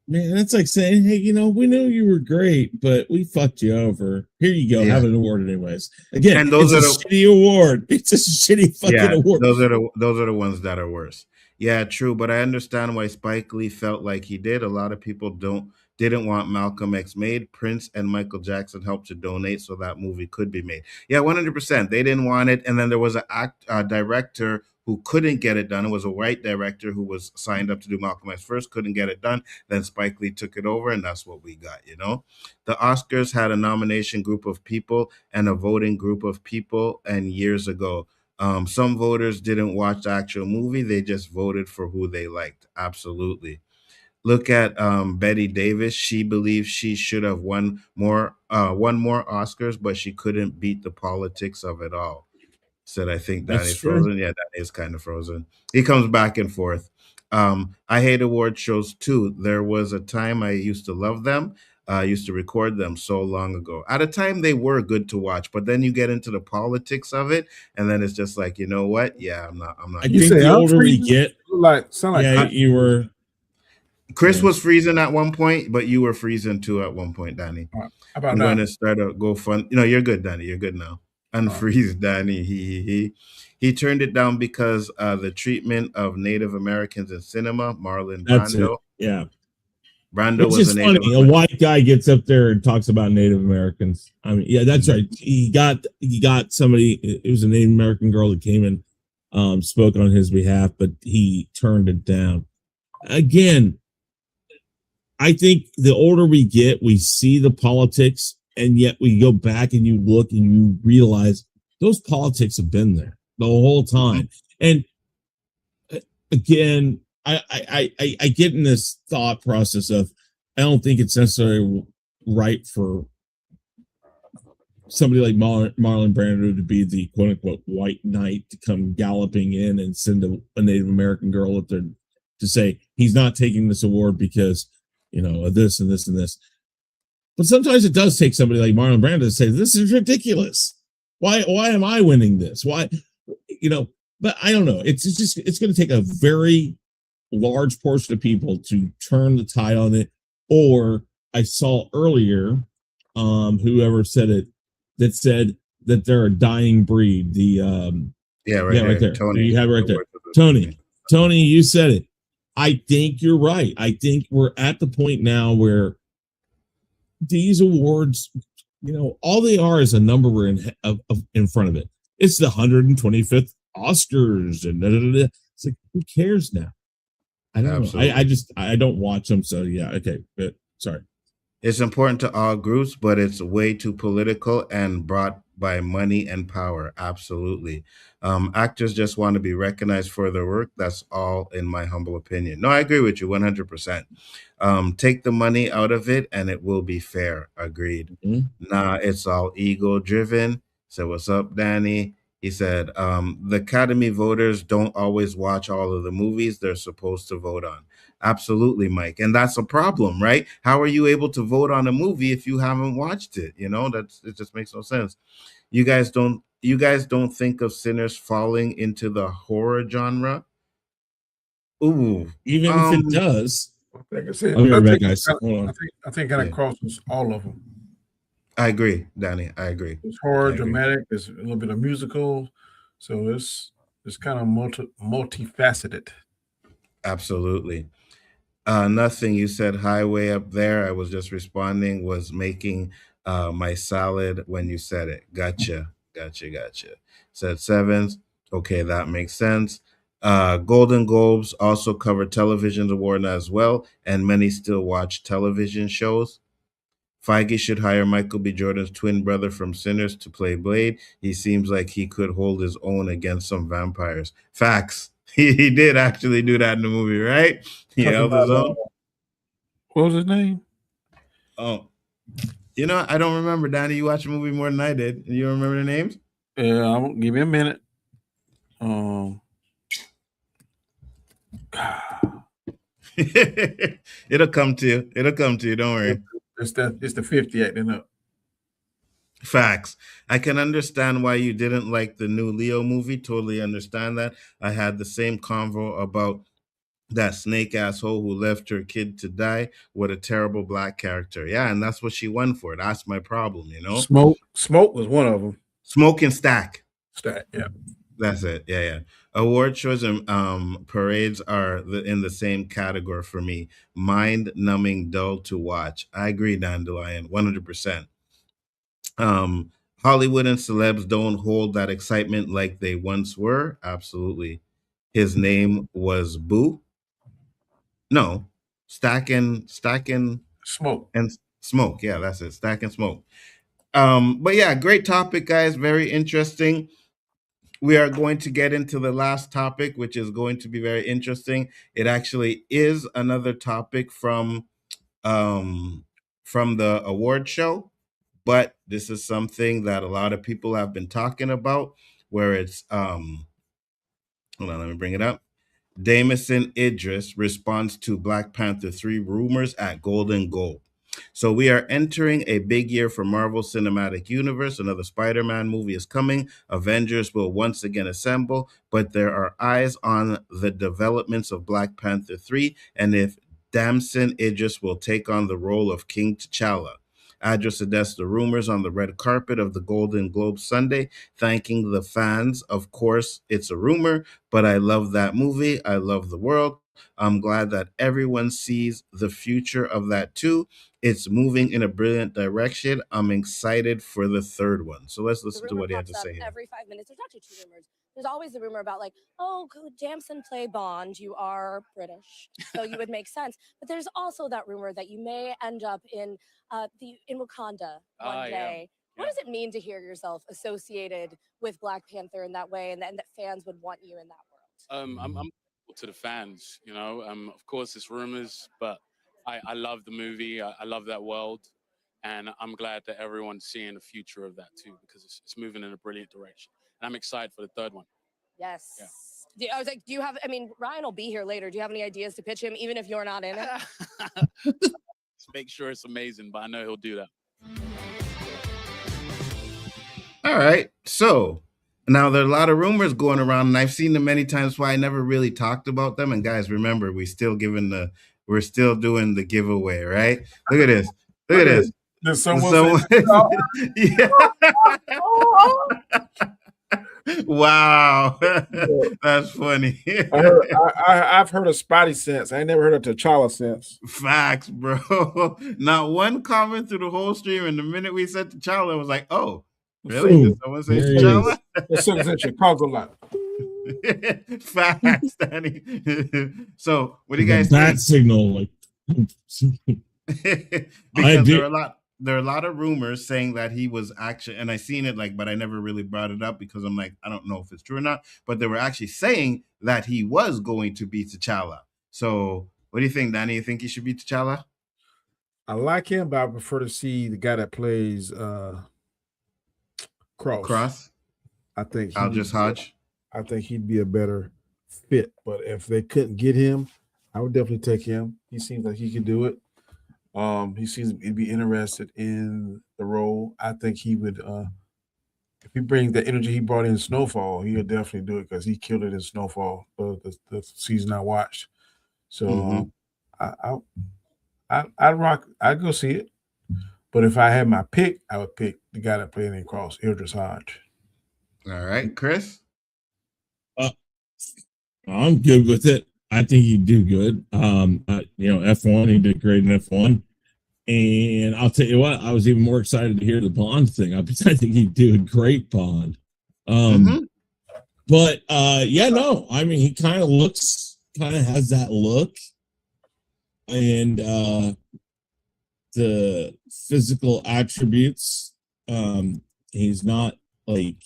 man, that's like saying, hey, we know you were great, but we fucked you over. Here you go, have an award anyways. Again, and those it's a shitty award. It's a shitty fucking award. Those are the ones that are worse. Yeah, true, but I understand why Spike Lee felt like he did. A lot of people didn't want Malcolm X made. Prince and Michael Jackson helped to donate so that movie could be made. Yeah, 100%. They didn't want it, and then there was a director who couldn't get it done. It was a white director who was signed up to do Malcolm X first, couldn't get it done. Then Spike Lee took it over, and that's what we got, The Oscars had a nomination group of people and a voting group of people, and years ago, some voters didn't watch the actual movie. They just voted for who they liked. Absolutely. Look at Betty Davis. She believes she should have won more Oscars, but she couldn't beat the politics of it all. Said, I think Danny's frozen. Yeah, Danny is kind of frozen. He comes back and forth. I hate award shows too. There was a time I used to love them. I used to record them so long ago. At a time, they were good to watch, but then you get into the politics of it, and then it's just like, you know what? Yeah, I'm not. I think the older we get, you were. Chris was freezing at one point, but you were freezing too at one point, Danny. I'm going to start a GoFundMe. No, you're good, Danny. You're good now. Unfreeze Danny. He turned it down because the treatment of Native Americans in cinema. Marlon Brando. Yeah, Brando was a Native American. A white guy gets up there and talks about Native Americans. I mean, yeah, that's right. He got somebody. It was a Native American girl that came and spoke on his behalf, but he turned it down. Again, I think the older we get, we see the politics. And yet we go back and you look and you realize those politics have been there the whole time. And again, I get in this thought process of I don't think it's necessarily right for somebody like Marlon Brando to be the quote unquote white knight to come galloping in and send a Native American girl up there to say he's not taking this award because, you know, this and this and this. But sometimes it does take somebody like Marlon Brando to say, this is ridiculous. Why am I winning this? Why, you know, but I don't know. It's going to take a very large portion of people to turn the tide on it. Or I saw earlier, whoever said it, that said that they're a dying breed. The right there. Tony. You have it right there. Tony, you said it. I think you're right. I think we're at the point now where these awards, you know, all they are is a number in front of it. It's the 125th Oscars, and it's like, who cares now? I don't know. I don't watch them, so yeah. Okay, but sorry. It's important to all groups, but it's way too political and brought by money and power. Absolutely. Actors just want to be recognized for their work. That's all, in my humble opinion. No, I agree with you 100%. Take the money out of it and it will be fair. Agreed. Mm-hmm. Nah, it's all ego driven. So what's up, Danny? He said, the Academy voters don't always watch all of the movies they're supposed to vote on. Absolutely, Mike. And that's a problem, right? How are you able to vote on a movie if you haven't watched it? You know, it just makes no sense. You guys don't think of Sinners falling into the horror genre? Ooh. Even if it does. Like I said, I think kind of crosses all of them. I agree, Danny. I agree. It's horror, dramatic. There's a little bit of musical, so it's kind of multifaceted. Absolutely. Nothing. You said highway up there. I was just responding. Was making my salad when you said it. Gotcha. Said Sevens. Okay, that makes sense. Golden Globes also cover television award as well, and many still watch television shows. Feige should hire Michael B. Jordan's twin brother from Sinners to play Blade. He seems like he could hold his own against some vampires. Facts. He did actually do that in the movie, right? He held his own. What was his name? Oh, you know, I don't remember. Danny, you watched the movie more than I did. You remember the names? Yeah, give me a minute. It'll come to you. Don't worry. It's the 50 acting up. Facts. I can understand why you didn't like the new Leo movie. Totally understand that. I had the same convo about that snake asshole who left her kid to die. What a terrible black character. Yeah, and that's what she won for. That's my problem, you know? Smoke was one of them. Smoke and Stack. Yeah. That's it. Yeah. Award shows and parades are in the same category for me. Mind-numbing, dull to watch. I agree, Dandelion, 100%. Hollywood and celebs don't hold that excitement like they once were. Absolutely. His name was Boo. No, Stack and Smoke. And Smoke. Yeah, that's it. Stack and Smoke. But yeah, great topic, guys. Very interesting. We are going to get into the last topic, which is going to be very interesting. It actually is another topic from the award show, but this is something that a lot of people have been talking about, where it's hold on, let me bring it up. Damison Idris responds to Black Panther 3 rumors at Golden Globe. So we are entering a big year for Marvel Cinematic Universe. Another Spider-Man movie is coming. Avengers will once again assemble, but there are eyes on the developments of Black Panther 3 and if Damson Idris will take on the role of King T'Challa. Idris addressed the rumors on the red carpet of the Golden Globe Sunday, thanking the fans. Of course, it's a rumor, but I love that movie. I love the world. I'm glad that everyone sees the future of that too. It's moving in a brilliant direction. I'm excited for the third one. So let's listen to what he had to say here. Every 5 minutes, there's actually two rumors. There's always the rumor about like, oh, could Damson play Bond? You are British, so you would make sense. But there's also that rumor that you may end up in Wakanda one day. Yeah. What does it mean to hear yourself associated with Black Panther in that way, and that fans would want you in that world? I'm to the fans, you know. Of course, it's rumors, but I love the movie. I love that world, And I'm glad that everyone's seeing the future of that too, because it's moving in a brilliant direction. And I'm excited for the third one. Yes. Yeah. I was like, do you have, I mean, Ryan will be here later. Do you have any ideas to pitch him, even if you're not in it? Let's make sure it's amazing, but I know he'll do that. All right. So now there are a lot of rumors going around, and I've seen them many times, why I never really talked about them. And guys, remember, we're still doing the giveaway, right? Look at this. Look at this. Did someone say yeah. Wow. That's funny. I've heard of Spidey sense. I ain't never heard of T'Challa sense. Facts, bro. Not one comment through the whole stream, and the minute we said T'Challa, I was like, oh, really? Did someone say T'Challa? It's in Chicago lot. Facts, Danny. So what do you guys that think? Signal, like Because there are a lot of rumors saying that he was actually, and I seen it but I never really brought it up because I'm like, I don't know if it's true or not, but they were actually saying that he was going to be T'Challa. So what do you think, Danny? You think he should be T'Challa? I like him, but I prefer to see the guy that plays Cross. I think Hodges. I think he'd be a better fit, but if they couldn't get him, I would definitely take him. He seems like he could do it. He seems to be interested in the role. I think he would, if he brings the energy he brought in Snowfall, he'll definitely do it because he killed it in Snowfall, the season I watched. So I'd go see it. But if I had my pick, I would pick the guy that played in Cross, Idris Hodge. All right, Chris? I'm good with it. I think he'd do good. F1, he did great in F1. And I'll tell you what, I was even more excited to hear the Bond thing. I think he'd do a great Bond. But I mean, he kind of has that look. And the physical attributes, he's not like,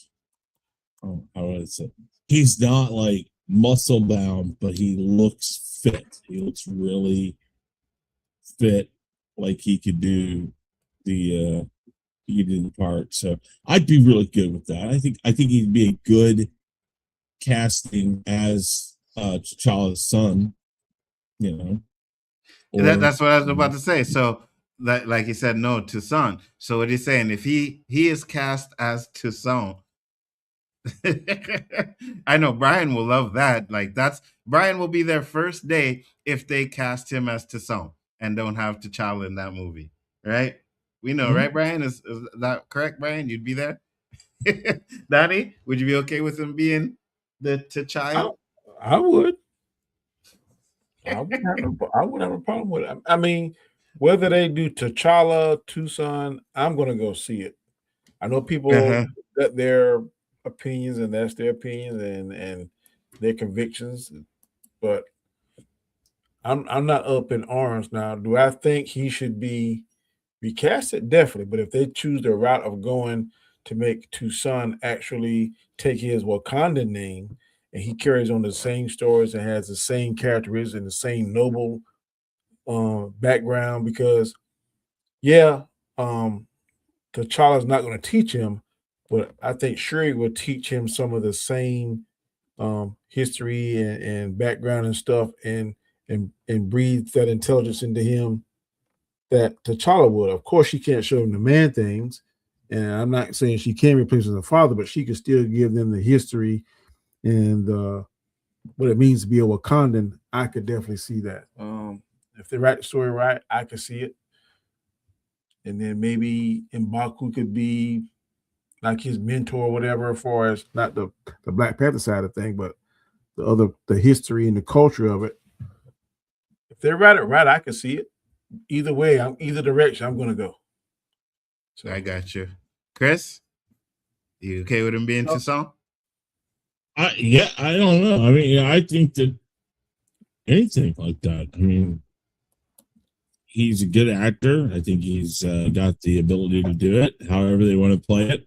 how would I say? He's not like muscle bound, but he looks fit. He looks really fit, like he could do the part. So I'd be really good with that. I think he'd be a good casting as T'Challa's son. That's what I was about to say. So that, like you said, no, Toussaint. So what are you saying? If he is cast as Toussaint, I know Brian will love that. Like Brian will be their first day if they cast him as Toussaint and don't have T'Challa in that movie, right? We know, right, Brian? Is that correct, Brian? You'd be there? Danny, would you be okay with him being the T'Challa? I would. I wouldn't have a problem with it. I mean, whether they do T'Challa, Toussaint, I'm going to go see it. I know people got their opinions, and that's their opinions and their convictions, but I'm not up in arms now. Do I think he should be recasted? Definitely. But if they choose the route of going to make Toussaint actually take his Wakandan name, and he carries on the same stories and has the same characteristics and the same noble background, because T'Challa's not going to teach him, but I think Shuri will teach him some of the same history and background and stuff, and breathe that intelligence into him that T'Challa would. Of course, she can't show him the man things, and I'm not saying she can replace his father, but she can still give them the history and what it means to be a Wakandan. I could definitely see that. If they write the story right, I could see it. And then maybe M'Baku could be like his mentor or whatever, as far as not the Black Panther side of thing, but the history and the culture of it. If they write it right, I can see it. Either way, either direction, I'm going to go. So I got you. Chris, you okay with him being Toussaint? I don't know. I mean, I think that anything like that. I mean, he's a good actor. I think he's got the ability to do it, however they want to play it.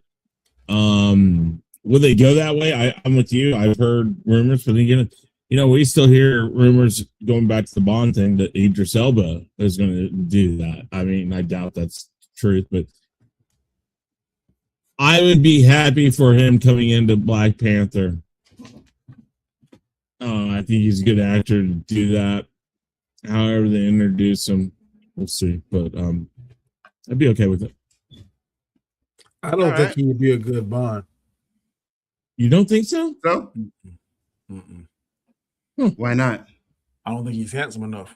Will they go that way? I'm with you. I've heard rumors, but again, we still hear rumors going back to the Bond thing that Idris Elba is going to do that. I mean, I doubt that's truth, but I would be happy for him coming into Black Panther. I think he's a good actor to do that. However they introduce him, we'll see. But I'd be okay with it. I don't think he would be a good Bond. You don't think so? So? Why not? I don't think he's handsome enough.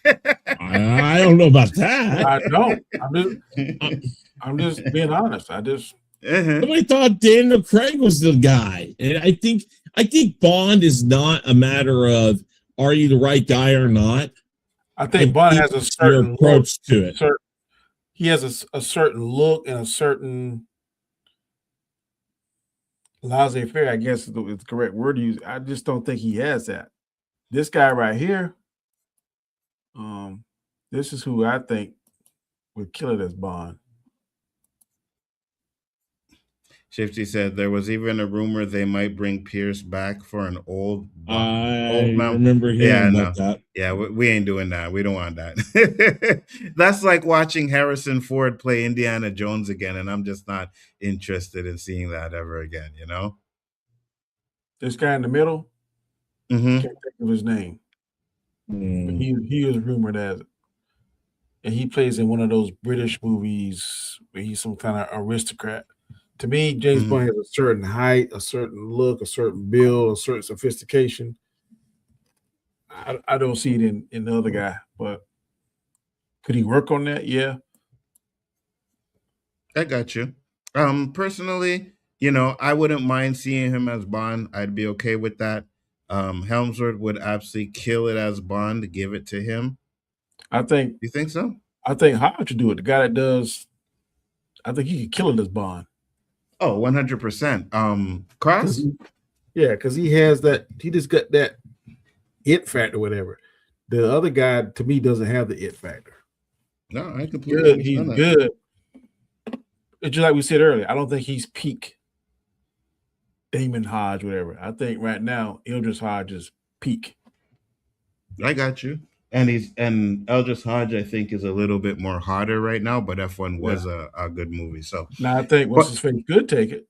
I don't know about that. I don't. I'm just being honest. Somebody thought Daniel Craig was the guy, and I think Bond is not a matter of are you the right guy or not. I think Bond has a certain approach to it. He has a certain look and a certain laissez-faire, I guess is the correct word to use. I just don't think he has that. This guy right here, this is who I think would kill it as Bond. Shifty said there was even a rumor they might bring Pierce back for an old remember hearing about that. Yeah, we ain't doing that. We don't want that. That's like watching Harrison Ford play Indiana Jones again, and I'm just not interested in seeing that ever again, you know? This guy in the middle, can't think of his name. But he is rumored as it. And he plays in one of those British movies where he's some kind of aristocrat. To me, James Bond has a certain height, a certain look, a certain build, a certain sophistication. I don't see it in the other guy, but could he work on that? Yeah. I got you. Personally, you know, I wouldn't mind seeing him as Bond. I'd be okay with that. Helmsworth would absolutely kill it as Bond, give it to him. You think so? I think Hodge should do it. The guy that does, I think he could kill it as Bond. Oh, 100%. Khoas? Yeah, because he has that, he just got that it factor, whatever. The other guy, to me, doesn't have the it factor. No, I completely understand that. Good. It's just like we said earlier, I don't think he's peak Damon Hodge, whatever. I think right now, Eldridge Hodge is peak. I got you. And Eldridge Hodge, I think, is a little bit more harder right now, but F1 was a good movie. So now I think what's his face could take it.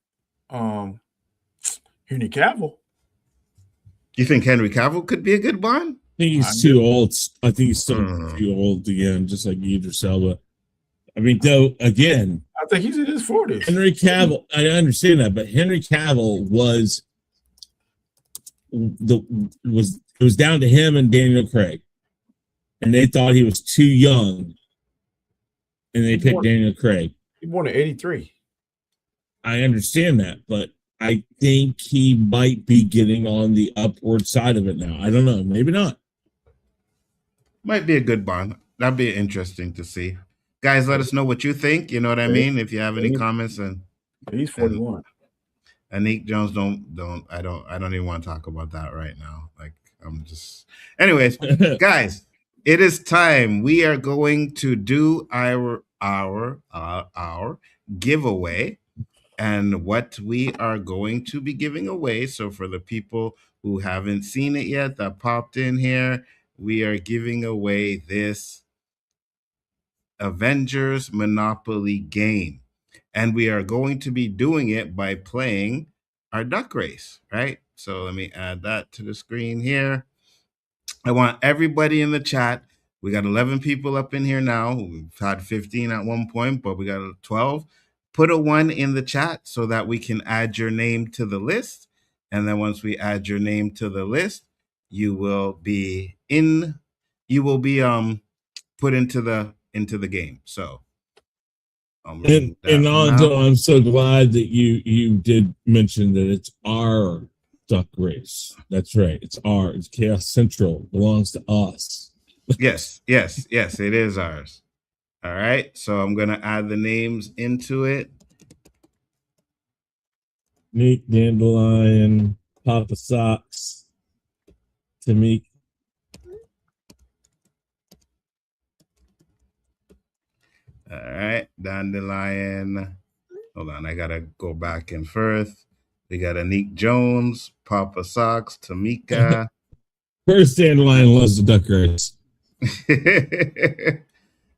Henry Cavill. You think Henry Cavill could be a good Bond? I think he's too old. I think he's still too old again, just like Idris Elba. I mean, though, again, I think he's in his 40s. Henry Cavill, I understand that, but Henry Cavill it was down to him and Daniel Craig. And they thought he was too young. And they picked Daniel Craig. He born in 83. I understand that, but I think he might be getting on the upward side of it now. I don't know. Maybe not. Might be a good Bond. That'd be interesting to see. Guys, let us know what you think. You know what I mean? If you have any comments. And he's 41. And Nick Jones, I don't even want to talk about that right now. Like, I'm just, anyways, guys, it is time. We are going to do our giveaway, and what we are going to be giving away. So for the people who haven't seen it yet that popped in here, we are giving away this Avengers Monopoly game. And we are going to be doing it by playing our duck race, right? So let me add that to the screen here. I want everybody in the chat. We got 11 people up in here now. We've had 15 at one point, but we got 12. Put a 1 in the chat so that we can add your name to the list. And then once we add your name to the list, you will be put into the game. So and Nzo, I'm so glad that you did mention that it's our duck race. That's right. It's ours. It's Chaos Central. It belongs to us. Yes, it is ours. All right. So I'm gonna add the names into it. Nick Dandelion, Papa Socks, Tamika. All right, Dandelion. Hold on, I gotta go back and forth. We got Anik Jones, Papa Socks, Tamika. First Dandelion loves the duck race.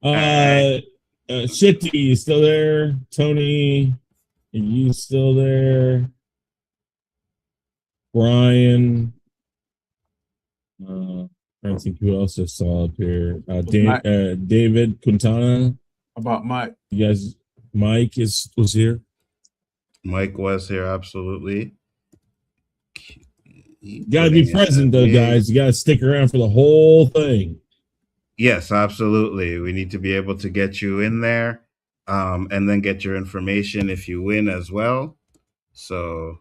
Right. Shitty, you still there? Tony, are you still there? Brian. I don't think who else I saw up here. David Quintana. About Mike. You guys, Mike was here. Mike was here, absolutely. You gotta be present though, guys. You gotta stick around for the whole thing. Yes, absolutely. We need to be able to get you in there, and then get your information if you win as well. So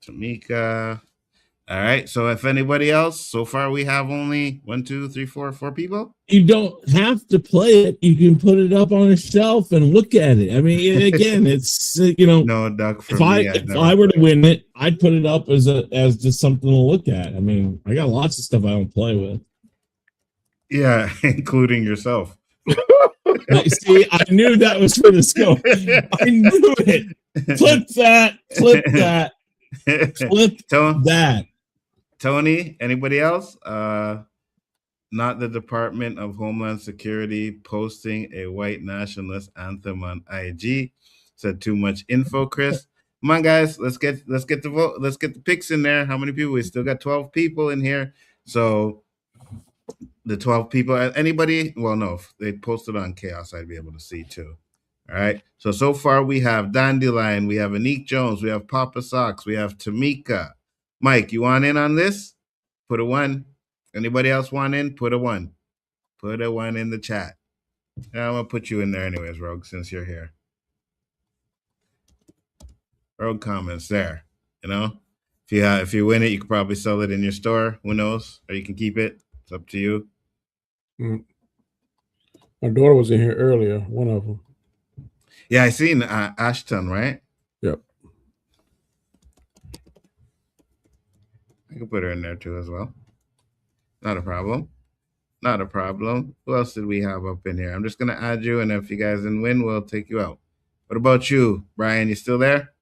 Tamika. All right. So if anybody else, so far we have only 4 people. You don't have to play it. You can put it up on a shelf and look at it. I mean, again, it's No duck for me. If I were to win it, I'd put it up as just something to look at. I mean, I got lots of stuff I don't play with. Yeah, including yourself. See, I knew that was for the scope. I knew it. Flip that. Flip that. Flip that. Tony, anybody else? Not the Department of Homeland Security posting a white nationalist anthem on IG. Said too much info, Chris. Come on, guys. Let's get the vote. Let's get the picks in there. How many people? We still got 12 people in here. So the 12 people, anybody? Well, no, if they posted on Chaos, I'd be able to see too. All right. So far we have Dandelion, we have Anique Jones, we have Papa Socks, we have Tamika. Mike, you want in on this? Put a 1. Anybody else want in? Put a 1. Put a 1 in the chat. I'm gonna put you in there anyways, Rogue, since you're here. Rogue comments there. If you win it, you could probably sell it in your store. Who knows? Or you can keep it. It's up to you. My daughter was in here earlier. One of them. Yeah, I seen Ashton, right? Yep. I can put her in there too as well. Not a problem. Not a problem. Who else did we have up in here? I'm just going to add you, and if you guys didn't win, we'll take you out. What about you, Brian? You still there?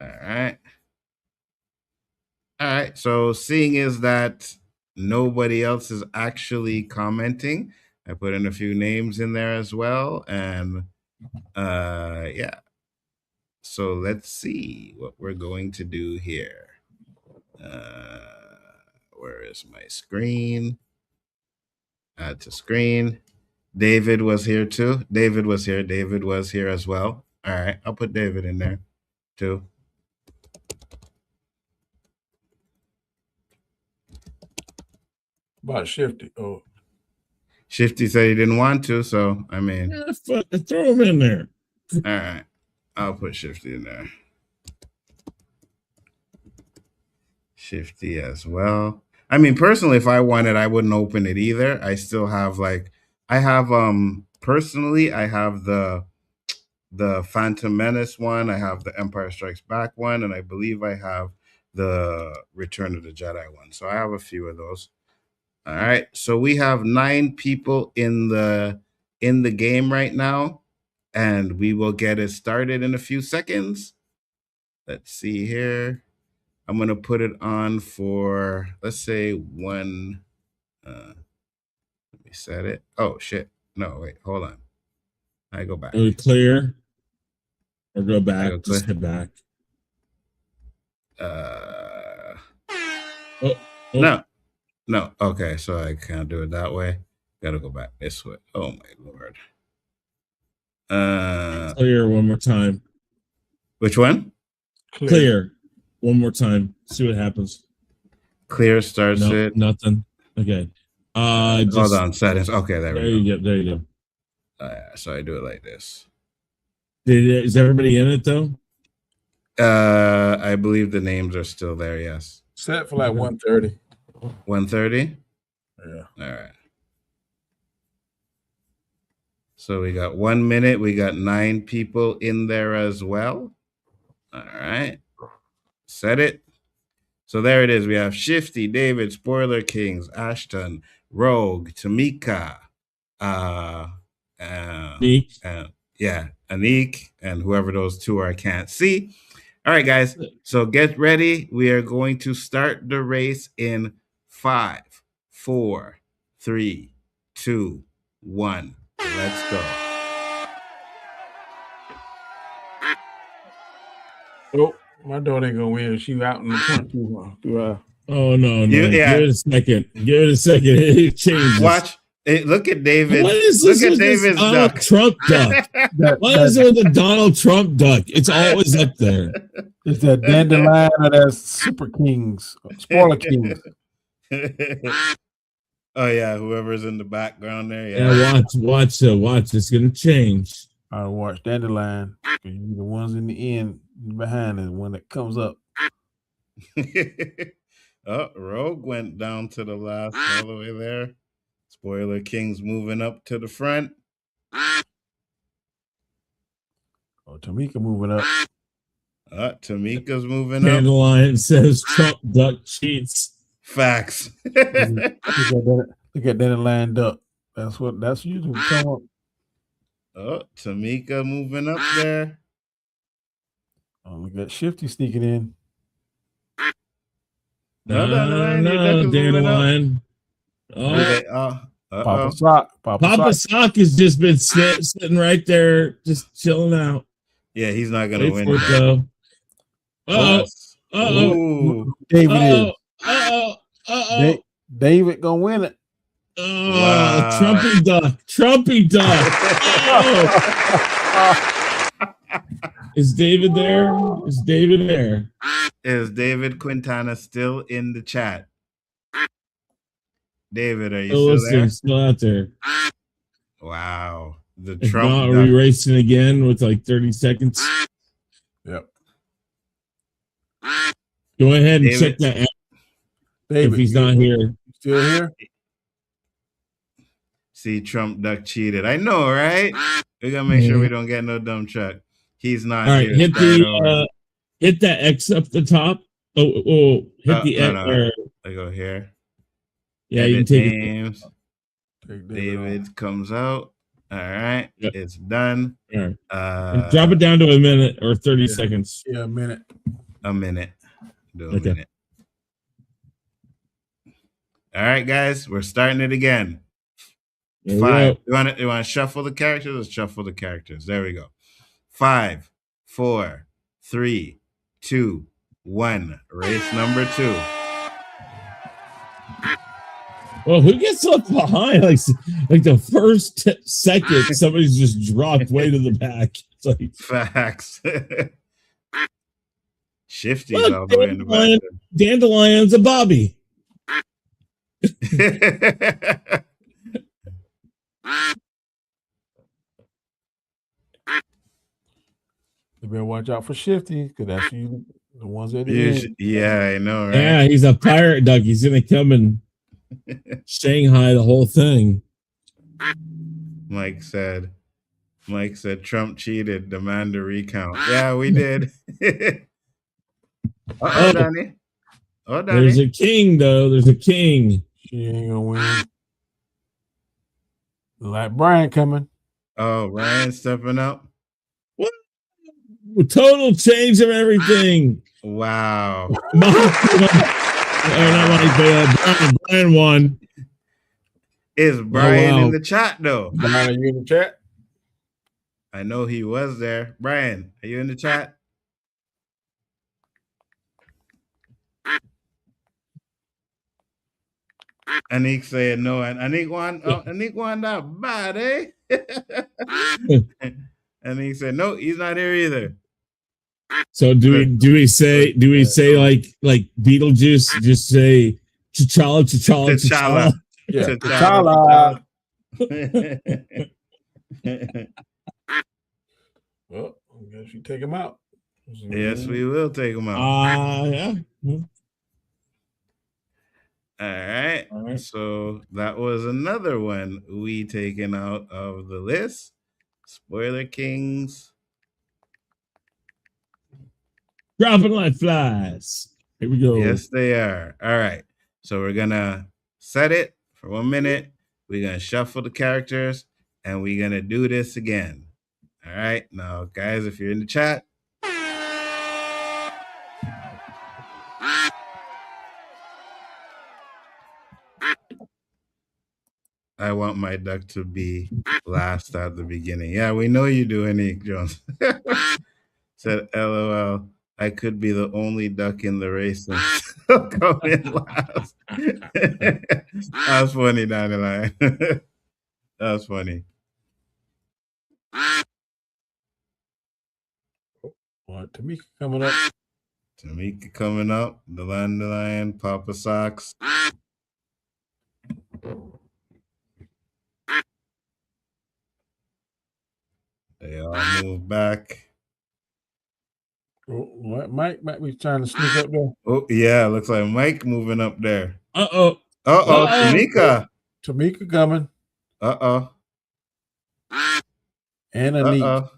All right. All right. So seeing is that nobody else is actually commenting, I put in a few names in there as well. And yeah. So let's see what we're going to do here. Where is my screen? Add to screen. David was here too. David was here. David was here as well. All right. I'll put David in there too. About Shifty. Oh. Shifty said he didn't want to, so I mean, throw him in there. All right, I'll put Shifty in there. Shifty as well. I mean, personally, if I wanted, I wouldn't open it either. I still have personally, I have the Phantom Menace one. I have the Empire Strikes Back one, and I believe I have the Return of the Jedi one. So I have a few of those. All right, so we have 9 people in the game right now, and we will get it started in a few seconds. Let's see here. I'm gonna put it on for, let's say 1. Let me set it. Oh shit! No, wait, hold on. I go back. Are we clear? Or go back? Just head back. No. Okay, so I can't do it that way. Gotta go back this way. Oh my lord. Clear one more time. Which one? Clear. One more time. See what happens. Clear starts it. Nothing. Okay. Hold on. Settings. Okay, there we go. There you go. So I do it like this. Is everybody in it though? I believe the names are still there. Yes. Set for like 1:30. 1:30. Yeah. All right. So we got 1 minute. We got 9 people in there as well. All right. Set it. So there it is. We have Shifty, David, Spoiler Kings, Ashton, Rogue, Tamika, uh, uh, Meek. yeah, Anik, and whoever those two are, I can't see. All right, guys. So get ready. We are going to start the race in 5, 4, 3, 2, 1. Let's go. Oh, my daughter ain't gonna win. She out in the front too. Oh no. Yeah. Give it a second. Give it a second. It changes. Watch. Look at David. What is Look this at with this David's Donald duck. Trump duck? What is it with the Donald Trump duck? It's always up there. It's that dandelion or that Super Kings, Spoiler Kings. Oh yeah, whoever's in the background there. Yeah, watch. It's gonna change. I watch dandelion. The ones in the end behind is one that comes up. Oh, Rogue went down to the last all the way there. Spoiler King's moving up to the front. Oh, Tamika moving up. Tamika's moving up. Dandelion says Trump duck cheats. Facts. Look at dandelion duck. That's usually come up. Oh, Tamika moving up there. Oh, look at Shifty sneaking in. No, Dandelion. Papa Sock has just been sitting right there, just chilling out. Yeah, he's not gonna win. Though. David is. David gonna win it. Wow. Trumpy duck. Is David there? Is David Quintana still in the chat? David, are you still there? Still out there. Wow. The If Trump not, are we racing again with like 30 seconds? Yep. Go ahead and David, check that out. David, if he's not here. Still here? See, Trump duck cheated. I know, right? We gotta make sure we don't get no dumb truck. He's not all right, here. hit that X up the top. Hit the X. No. I go here. Yeah, Edit you can take names. David comes out. All right, it's done. All right. Drop it down to a minute or 30 seconds. Yeah, a minute. A minute. Do a minute. All right, guys, we're starting it again. 5. You want to shuffle the characters? Let's shuffle the characters. There we go. 5, 4, 3, 2, 1. Race number 2. Well, who gets left behind? Like the first second, somebody's just dropped way to the back. It's like facts. Shifty's all the way in the back. Dandelion's a Bobby. You better watch out for Shifty, because that's you the ones that is. Yeah, I know, right? Yeah, he's a pirate duck. He's gonna come and Shanghai the whole thing. Mike said Trump cheated. Demand a recount. Yeah, we did. Danny. Danny. There's a king, though. There's a king. She ain't gonna win. Like Brian coming. Oh, Brian stepping up. What? Total change of everything. Wow. Brian won. Is Brian in the chat though? Brian, are you in the chat? I know he was there. Brian, are you in the chat? Anik said no, and Anik won that bad, eh? And he said no, he's not here either. So do we say like Beetlejuice? Just say T'Challa. Yeah, T'Challa. Well, I guess you take him out. Yes, we will take him out. Yeah. All right. So that was another one we taken out of the list. Spoiler Kings. Dropping like flies. Here we go. Yes, they are. All right. So we're going to set it for 1 minute. We're going to shuffle the characters, and we're going to do this again. All right. Now, guys, if you're in the chat, I want my duck to be last at the beginning. Yeah, we know you do, Nick Jones. Said, LOL, I could be the only duck in the race and still come in last. That was funny, Dandelion. That was funny. All right, Tamika coming up. Tamika coming up. The Dandelion, Papa Socks. They all move back. Oh, Mike might be trying to sneak up there. Oh, yeah, looks like Mike moving up there. Uh-oh. Uh-oh, Tamika. Tamika coming. Uh-oh. And Anik. Uh-oh.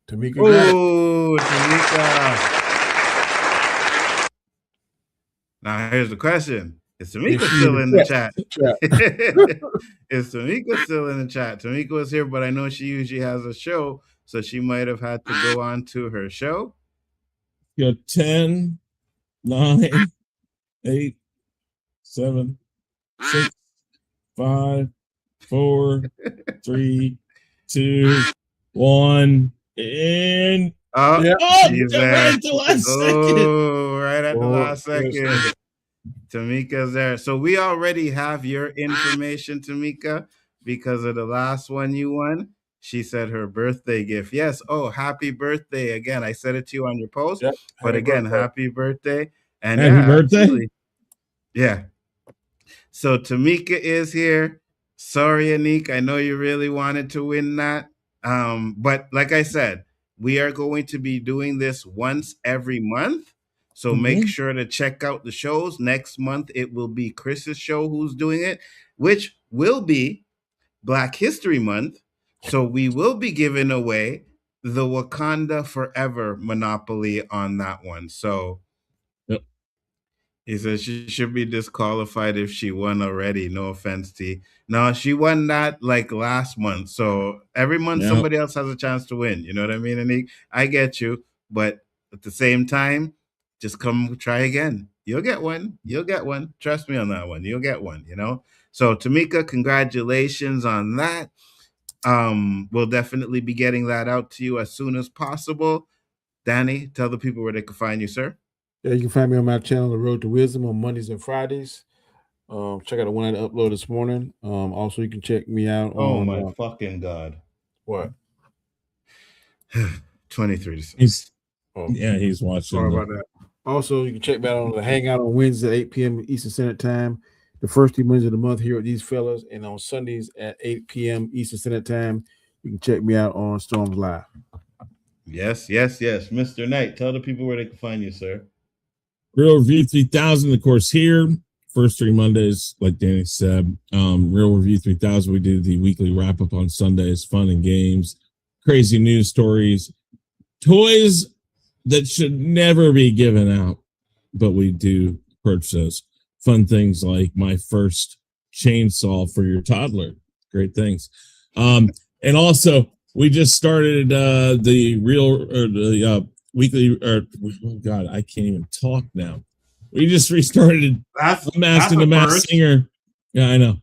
Tamika got it. Oh, Tamika. Now, here's the question. Is Tamika still in the chat? Is Tamika still in the chat? Tamika was here, but I know she usually has a show, so she might have had to go on to her show. You got 10, 9, 8, 7, 6, 5, 4, 3, 2, 1, and she's there. Right at the last second. Right at the last second. Tamika's there. So we already have your information, Tamika, because of the last one you won. She said her birthday gift. Yes. Oh, happy birthday. Again, I said it to you on your post. Yep. But again, happy birthday. And happy birthday. Absolutely. Yeah. So Tamika is here. Sorry, Anik. I know you really wanted to win that. But like I said, we are going to be doing this once every month. So make sure to check out the shows. Next month, it will be Chris's show who's doing it, which will be Black History Month. So we will be giving away the Wakanda Forever Monopoly on that one. So he says she should be disqualified if she won already. No offense, T. No, she won that like last month. So every month somebody else has a chance to win. You know what I mean, Anik? I get you. But at the same time, just come try again. You'll get one. You'll get one. Trust me on that one. You'll get one, you know? So Tamika, congratulations on that. We'll definitely be getting that out to you as soon as possible. Danny, tell the people where they can find you, sir. Yeah, you can find me on my channel, The Road to Wisdom, on Mondays and Fridays. Check out the one I uploaded this morning. Also, you can check me out on... Oh, my fucking God. What? 23 to 6. Yeah, he's watching. Sorry about that. Also, you can check me out on the Hangout on Wednesday at 8 p.m. Eastern Standard Time. The first 2 Mondays of the month here with these fellas. And on Sundays at 8 p.m. Eastern Standard Time, you can check me out on Storms Live. Yes. Mr. Knight, tell the people where they can find you, sir. Real Review 3000, of course, here. First 3 Mondays, like Danny said. Real Review 3000, we do the weekly wrap-up on Sundays, fun and games, crazy news stories, toys that should never be given out, but we do purchase those. Fun things like my first chainsaw for your toddler. Great things. And also, we just started the weekly, oh God, I can't even talk now. We just restarted Unmasking the Masked Singer. Yeah, I know.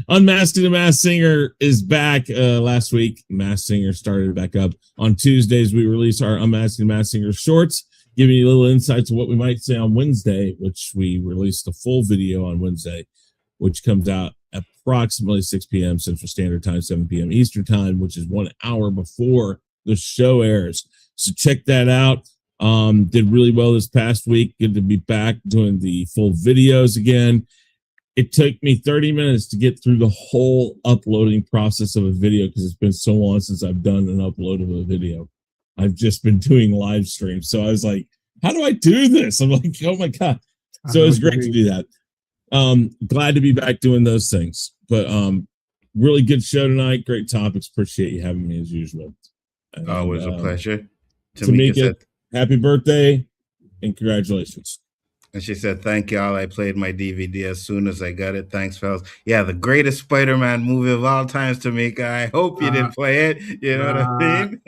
Unmasking the Masked Singer is back last week. Masked Singer started back up. On Tuesdays, we release our Unmasking the Masked Singer shorts, giving you a little insights of what we might say on Wednesday, which we released a full video on Wednesday, which comes out approximately 6 p.m. Central Standard Time, 7 p.m. Eastern Time, which is 1 hour before the show airs. So check that out. Did really well this past week. Good to be back doing the full videos again. It took me 30 minutes to get through the whole uploading process of a video because it's been so long since I've done an upload of a video. I've just been doing live streams. So I was like, how do I do this? I'm like, oh my God. So it was great to do that. Glad to be back doing those things. But really good show tonight. Great topics. Appreciate you having me as usual. And, always a pleasure. Tamika, happy birthday and congratulations. And she said, thank y'all. I played my DVD as soon as I got it. Thanks, fellas. Yeah, the greatest Spider-Man movie of all times, Tamika. I hope you didn't play it. You know what I mean?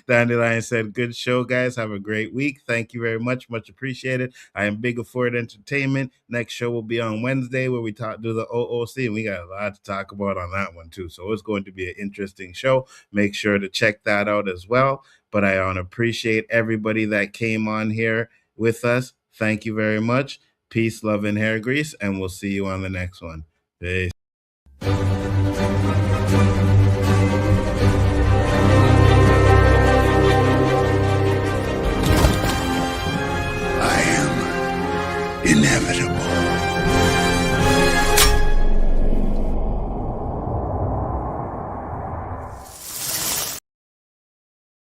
Dandelion said, good show, guys. Have a great week. Thank you very much. Much appreciated. I am Big Afford Entertainment. Next show will be on Wednesday where we do the OOC. And we got a lot to talk about on that one, too. So it's going to be an interesting show. Make sure to check that out as well. But I want to appreciate everybody that came on here with us. Thank you very much. Peace, love, and hair grease, and we'll see you on the next one. Peace. I am inevitable.